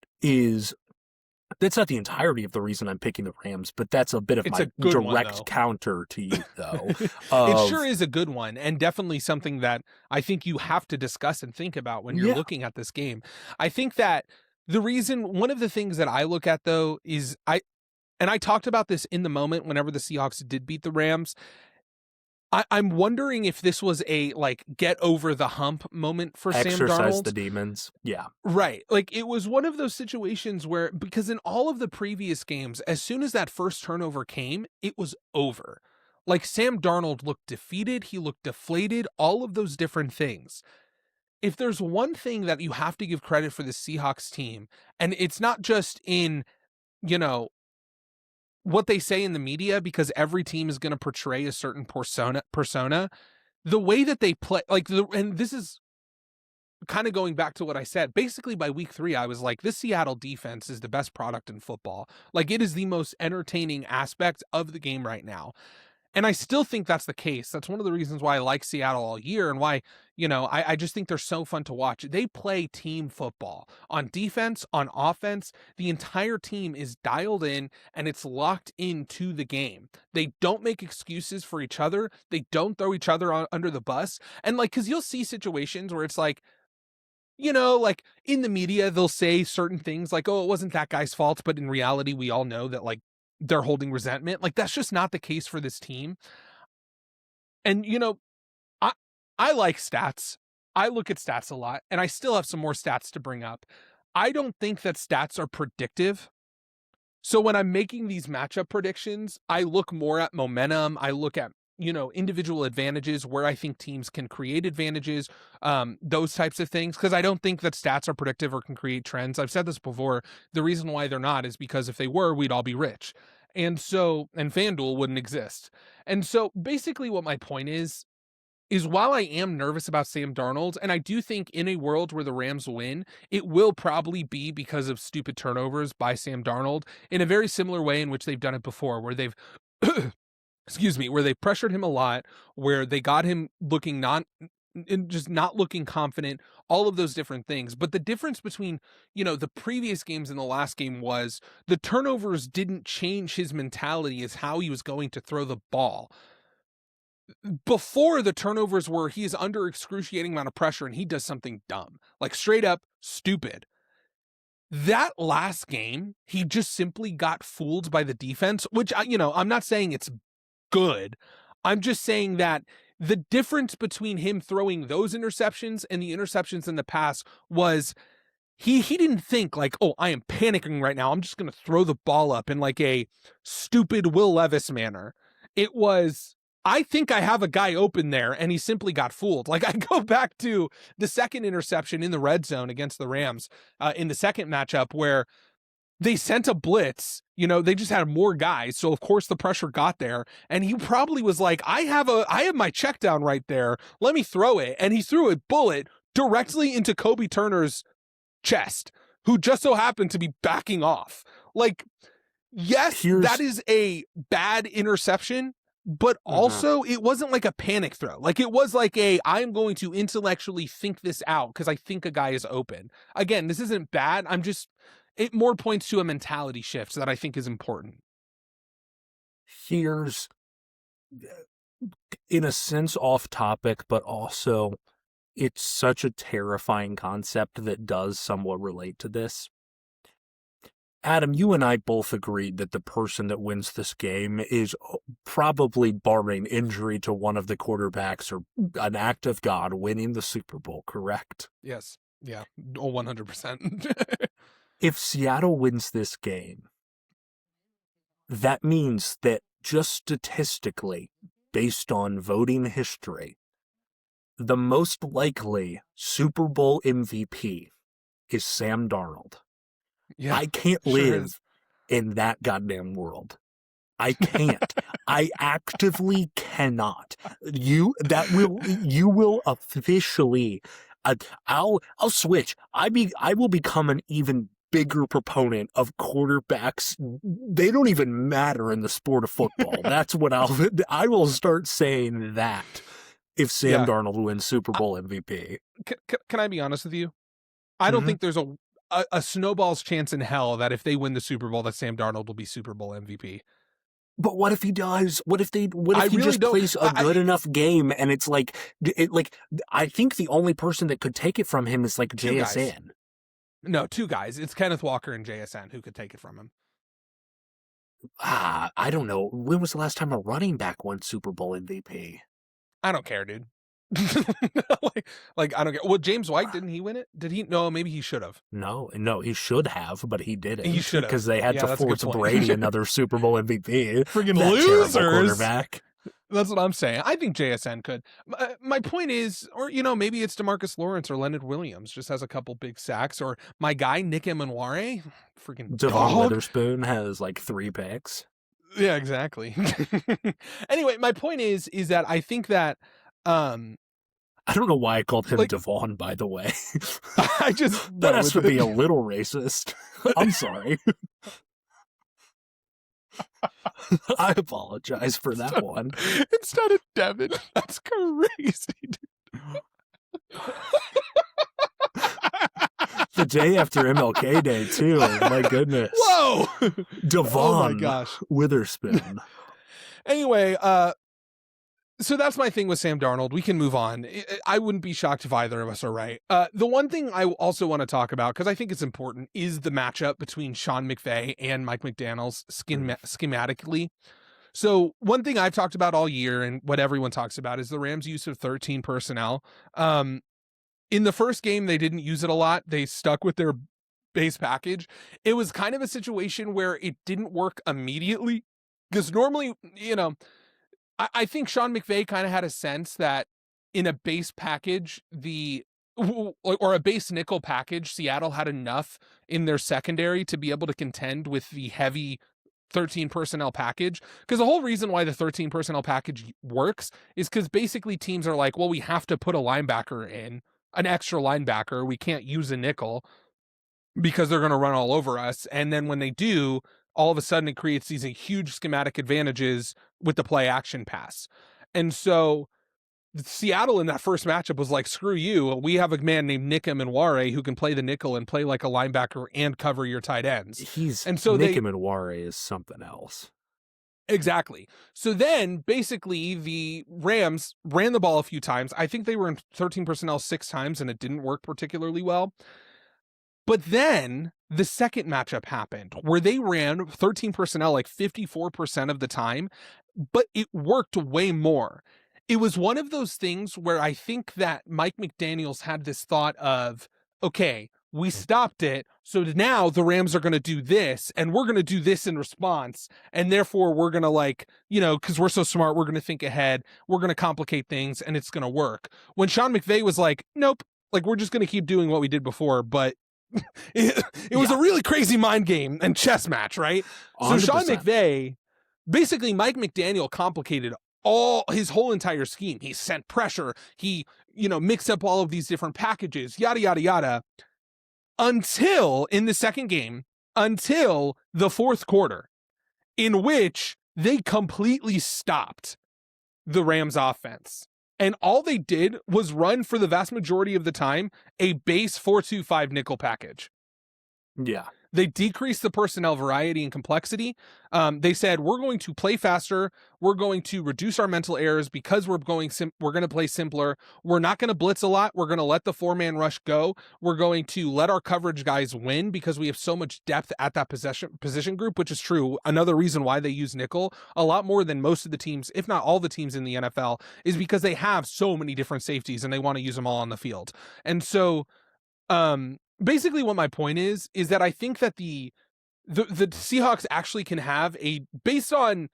not the entirety of the reason I'm picking the Rams, but that's a bit of my direct counter to you, though. It sure is a good one, and definitely something that I think you have to discuss and think about when you're looking at this game. I think that one of the things that I look at, though, is I talked about this in the moment whenever the Seahawks did beat the Rams. I'm wondering if this was a, like, get over the hump moment for Sam Darnold. Exercise the demons. Yeah. Right. Like, it was one of those situations where, because in all of the previous games, as soon as that first turnover came, it was over. Like, Sam Darnold looked defeated. He looked deflated. All of those different things. If there's one thing that you have to give credit for the Seahawks team, and it's not just in, what they say in the media, because every team is going to portray a certain persona, the way that they play, and this is kind of going back to what I said, basically by week 3, I was like, this Seattle defense is the best product in football. Like, it is the most entertaining aspect of the game right now. And I still think that's the case. That's one of the reasons why I like Seattle all year, and why, I just think they're so fun to watch. They play team football on defense, on offense. The entire team is dialed in and it's locked into the game. They don't make excuses for each other. They don't throw each other under the bus. And because you'll see situations where it's like, like in the media, they'll say certain things like, oh, it wasn't that guy's fault. But in reality, we all know that they're holding resentment. Like, that's just not the case for this team. And, I like stats. I look at stats a lot, and I still have some more stats to bring up. I don't think that stats are predictive. So when I'm making these matchup predictions, I look more at momentum. I look at, individual advantages, where I think teams can create advantages, those types of things, because I don't think that stats are predictive or can create trends. I've said this before. The reason why they're not is because if they were, we'd all be rich. And FanDuel wouldn't exist. And so basically what my point is, is while I am nervous about Sam Darnold, and I do think in a world where the Rams win, it will probably be because of stupid turnovers by Sam Darnold in a very similar way in which they've done it before, where they've where they pressured him a lot, where they got him looking just not looking confident, all of those different things. But the difference between, the previous games and the last game was the turnovers didn't change his mentality as how he was going to throw the ball. Before, the turnovers were he is under excruciating amount of pressure and he does something dumb, like straight up stupid. That last game, he just simply got fooled by the defense, which, I'm not saying it's good. I'm just saying that the difference between him throwing those interceptions and the interceptions in the past was he didn't think like, oh, I am panicking right now, I'm just going to throw the ball up in like a stupid Will Levis manner. It was, I think I have a guy open there, and he simply got fooled. Like, I go back to the second interception in the red zone against the Rams in the second matchup where they sent a blitz, they just had more guys. So of course the pressure got there, and he probably was like, I have my check down right there. Let me throw it. And he threw a bullet directly into Kobe Turner's chest, who just so happened to be backing off. Like, yes, that is a bad interception, but also it wasn't like a panic throw. Like, it was like I'm going to intellectually think this out because I think a guy is open. Again, this isn't bad. It more points to a mentality shift that I think is important. Here's, in a sense, off topic, but also it's such a terrifying concept that does somewhat relate to this. Adam, you and I both agreed that the person that wins this game is probably, barring injury to one of the quarterbacks or an act of God, winning the Super Bowl, correct? Yes. Yeah. 100%. If Seattle wins this game, that means that just statistically, based on voting history, the most likely Super Bowl MVP is Sam Darnold. Yeah, I can't live in that goddamn world. I can't. I actively cannot. You will officially. I'll switch. I will become an even bigger proponent of quarterbacks. They don't even matter in the sport of football. That's what I will start saying that if Sam Darnold wins Super Bowl MVP. Can I be honest with you? I don't think there's a snowball's chance in hell that if they win the Super Bowl, that Sam Darnold will be Super Bowl MVP. But what if he does? What if he just plays a good enough game and it's like I think the only person that could take it from him is like JSN. No, two guys. It's Kenneth Walker and JSN who could take it from him. I don't know. When was the last time a running back won Super Bowl MVP? I don't care, dude. like I don't care. Well, James White, didn't he win it? Did he? No, maybe he should have. No, he should have, but he didn't. He should have, because they had to force Brady another Super Bowl MVP. Friggin' losers! Quarterback. That's what I'm saying. I think JSN could. My point is, or maybe it's DeMarcus Lawrence or Leonard Williams just has a couple big sacks, or my guy Nick Emanware, freaking Devon Witherspoon has like 3 picks. Yeah, exactly. Anyway, my point is that I think that. I don't know why I called him Devon, by the way. That has to be a little racist. I'm sorry. I apologize for that one. Instead of Devin, that's crazy, dude. The day after MLK Day, too. My goodness. Whoa! Devon oh my gosh. Witherspoon. Anyway, so that's my thing with Sam Darnold. We can move on. I wouldn't be shocked if either of us are right. The one thing I also want to talk about, because I think it's important, is the matchup between Sean McVay and Mike McDaniels schematically. So one thing I've talked about all year and what everyone talks about is the Rams' use of 13 personnel. In the first game, they didn't use it a lot. They stuck with their base package. It was kind of a situation where it didn't work immediately because normally, I think Sean McVay kind of had a sense that in a base package, or a base nickel package, Seattle had enough in their secondary to be able to contend with the heavy 13 personnel package, because the whole reason why the 13 personnel package works is because basically teams are like, well, we have to put a linebacker in, an extra linebacker. We can't use a nickel because they're going to run all over us. And then when they do, all of a sudden it creates these huge schematic advantages with the play action pass. And so Seattle in that first matchup was like, screw you. We have a man named Nick Emenware who can play the nickel and play like a linebacker and cover your tight ends. Nick Emenware is something else. Exactly. So then basically the Rams ran the ball a few times. I think they were in 13 personnel 6 times and it didn't work particularly well. But then the second matchup happened where they ran 13 personnel like 54% of the time, but it worked way more. It was one of those things where I think that Mike McDaniels had this thought of, okay, we stopped it, so now the Rams are going to do this, and we're going to do this in response, and therefore we're going to because we're so smart, we're going to think ahead, we're going to complicate things, and it's going to work. When Sean McVay was like, nope, we're just going to keep doing what we did before, but it was a really crazy mind game and chess match, right? 100%. So Sean McVay, basically Mike McDaniel complicated his whole entire scheme. He sent pressure. He, mixed up all of these different packages, yada, yada, yada, until in the second game, until the fourth quarter, in which they completely stopped the Rams offense. And all they did was run for the vast majority of the time a base 4-2-5 nickel package. Yeah. They decreased the personnel variety and complexity. They said, we're going to play faster. We're going to reduce our mental errors because we're going to play simpler. We're not going to blitz a lot. We're going to let the 4-man rush go. We're going to let our coverage guys win because we have so much depth at that position group, which is true. Another reason why they use nickel a lot more than most of the teams, if not all the teams in the NFL, is because they have so many different safeties and they want to use them all on the field. And so, basically what my point is that I think that the Seahawks actually can have based on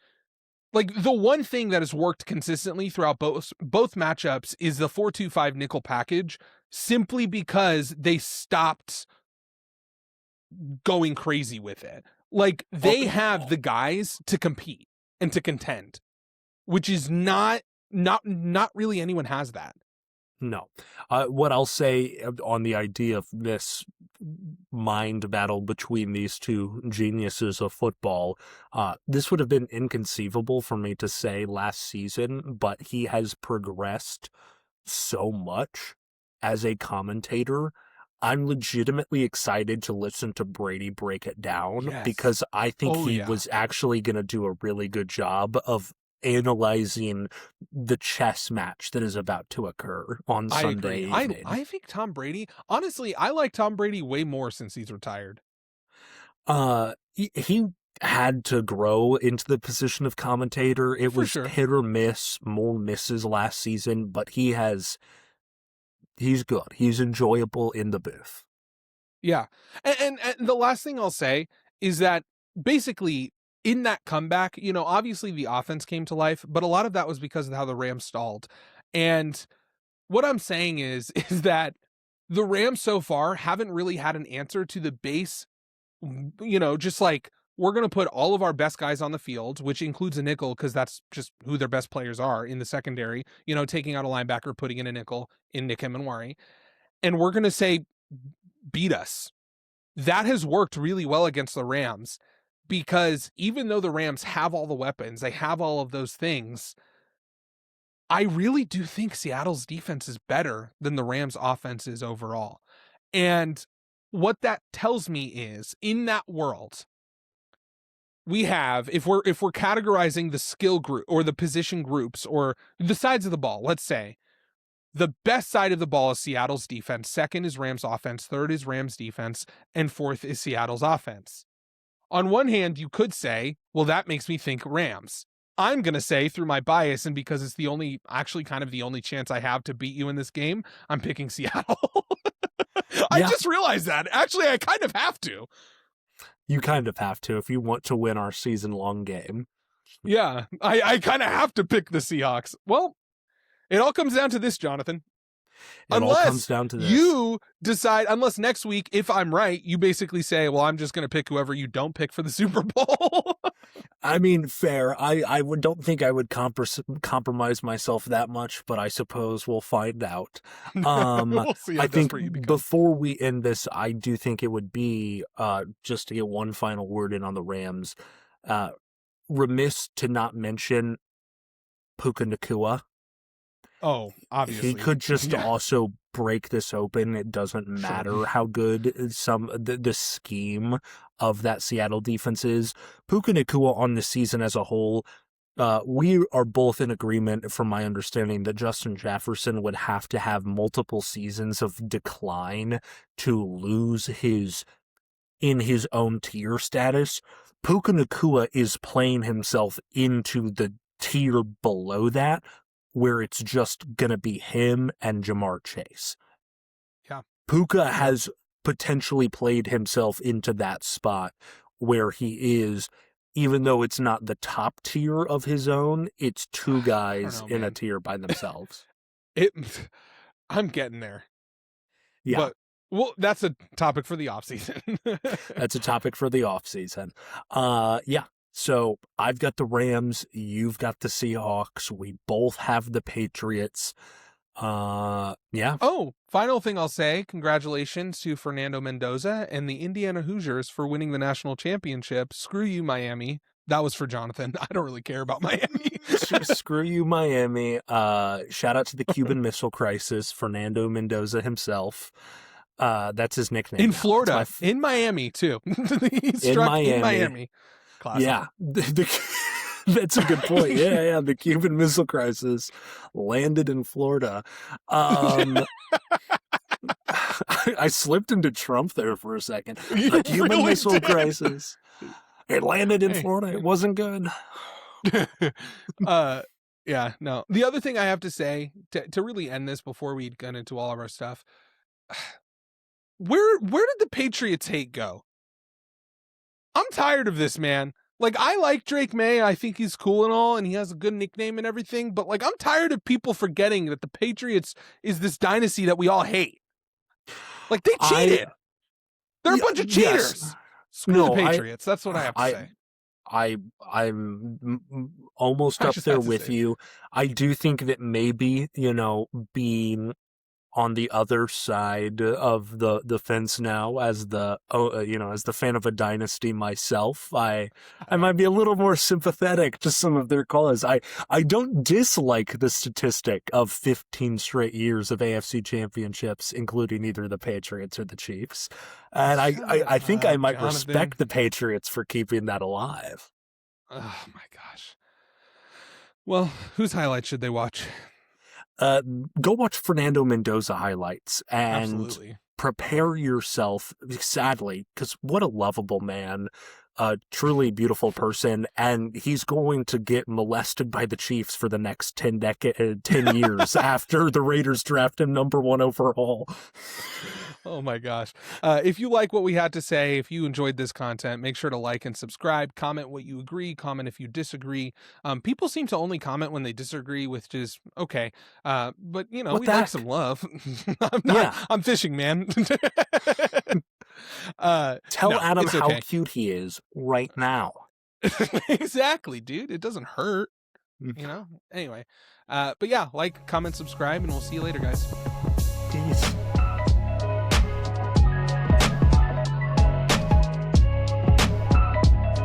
the one thing that has worked consistently throughout both matchups is the 4-2-5 nickel package, simply because they stopped going crazy with it. They have the guys to compete and to contend, which is not really anyone has that. No. What I'll say on the idea of this mind battle between these two geniuses of football, this would have been inconceivable for me to say last season, but he has progressed so much as a commentator. I'm legitimately excited to listen to Brady break it down because I think he was actually going to do a really good job of analyzing the chess match that is about to occur on Sunday evening. I think Tom Brady, honestly, I like Tom Brady way more since he's retired. He had to grow into the position of commentator. It was hit or miss, more misses last season, but he's good. He's enjoyable in the booth. Yeah. And the last thing I'll say is that basically in that comeback, obviously the offense came to life, but a lot of that was because of how the Rams stalled. And what I'm saying is that the Rams so far haven't really had an answer to the base, just we're going to put all of our best guys on the field, which includes a nickel because that's just who their best players are in the secondary, taking out a linebacker, putting in a nickel in Nick Emenware. And we're going to say, beat us. That has worked really well against the Rams. Because even though the Rams have all the weapons, they have all of those things, I really do think Seattle's defense is better than the Rams' offense is overall. And what that tells me is, in that world, we have, if we're categorizing the skill group or the position groups or the sides of the ball, let's say, the best side of the ball is Seattle's defense, second is Rams' offense, third is Rams' defense, and fourth is Seattle's offense. On one hand, you could say, well, that makes me think Rams. I'm going to say, through my bias, and because it's the only chance I have to beat you in this game, I'm picking Seattle. I just realized that. Actually, I kind of have to. You kind of have to if you want to win our season-long game. Yeah, I kind of have to pick the Seahawks. Well, it all comes down to this, Jonathan. all comes down to this. You decide, unless next week, if I'm right, you basically say, well, I'm just going to pick whoever you don't pick for the Super Bowl. I mean, fair. Don't think I would compromise myself that much, but I suppose we'll find out. We'll see how I think desperate you become. before we end this, I do think it would be, just to get one final word in on the Rams, remiss to not mention Puka Nacua. Oh, obviously. He could just also break this open. It doesn't matter how good the scheme of that Seattle defense is. Puka Nacua on the season as a whole, we are both in agreement, from my understanding, that Justin Jefferson would have to have multiple seasons of decline to lose in his own tier status. Puka Nacua is playing himself into the tier below that, where it's just going to be him and Jamar Chase. Yeah. Puka has potentially played himself into that spot where he is, even though it's not the top tier of his own, it's two guys in a tier by themselves. I'm getting there. Yeah. But, well, that's a topic for the offseason. That's a topic for the offseason. Yeah. So I've got the Rams, you've got the Seahawks, we both have the Patriots. Yeah. Oh, final thing I'll say, congratulations to Fernando Mendoza and the Indiana Hoosiers for winning the national championship. Screw you, Miami. That was for Jonathan. I don't really care about Miami. Screw you, Miami. Shout out to the Cuban Missile Crisis, Fernando Mendoza himself. That's his nickname. In Florida, in Miami, too. He struck in Miami. Classic. Yeah, that's a good point. Yeah, the Cuban Missile Crisis landed in Florida. I slipped into Trump there for a second. The Cuban Missile Crisis. It landed in Florida. It wasn't good. Yeah, no. The other thing I have to say, to really end this before we get into all of our stuff, where did the Patriots hate go? I'm tired of this, man. Like, I like Drake May. I think he's cool and all, and he has a good nickname and everything. But, like, I'm tired of people forgetting that the Patriots is this dynasty that we all hate. Like, they cheated. They're a bunch of cheaters. Yes. Screw the Patriots. That's what I have to say. I'm almost up there with you. I do think that maybe, being on the other side of the fence now, as as the fan of a dynasty myself, I might be a little more sympathetic to some of their cause. I don't dislike the statistic of 15 straight years of AFC championships, including either the Patriots or the Chiefs. And I think I might respect the Patriots for keeping that alive. Oh my gosh. Well, whose highlights should they watch? Go watch Fernando Mendoza highlights and Absolutely. Prepare yourself, sadly, because what a lovable man, a truly beautiful person, and he's going to get molested by the Chiefs for the next 10 years after the Raiders draft him #1 overall. Oh my gosh. If you like what we had to say, if you enjoyed this content, make sure to like and subscribe, comment what you agree, comment if you disagree. People seem to only comment when they disagree, which is okay. But we like some love. I'm fishing, man. Tell Adam how cute he is right now. Exactly, dude. It doesn't hurt, Anyway. But yeah, like, comment, subscribe, and we'll see you later, guys. Peace.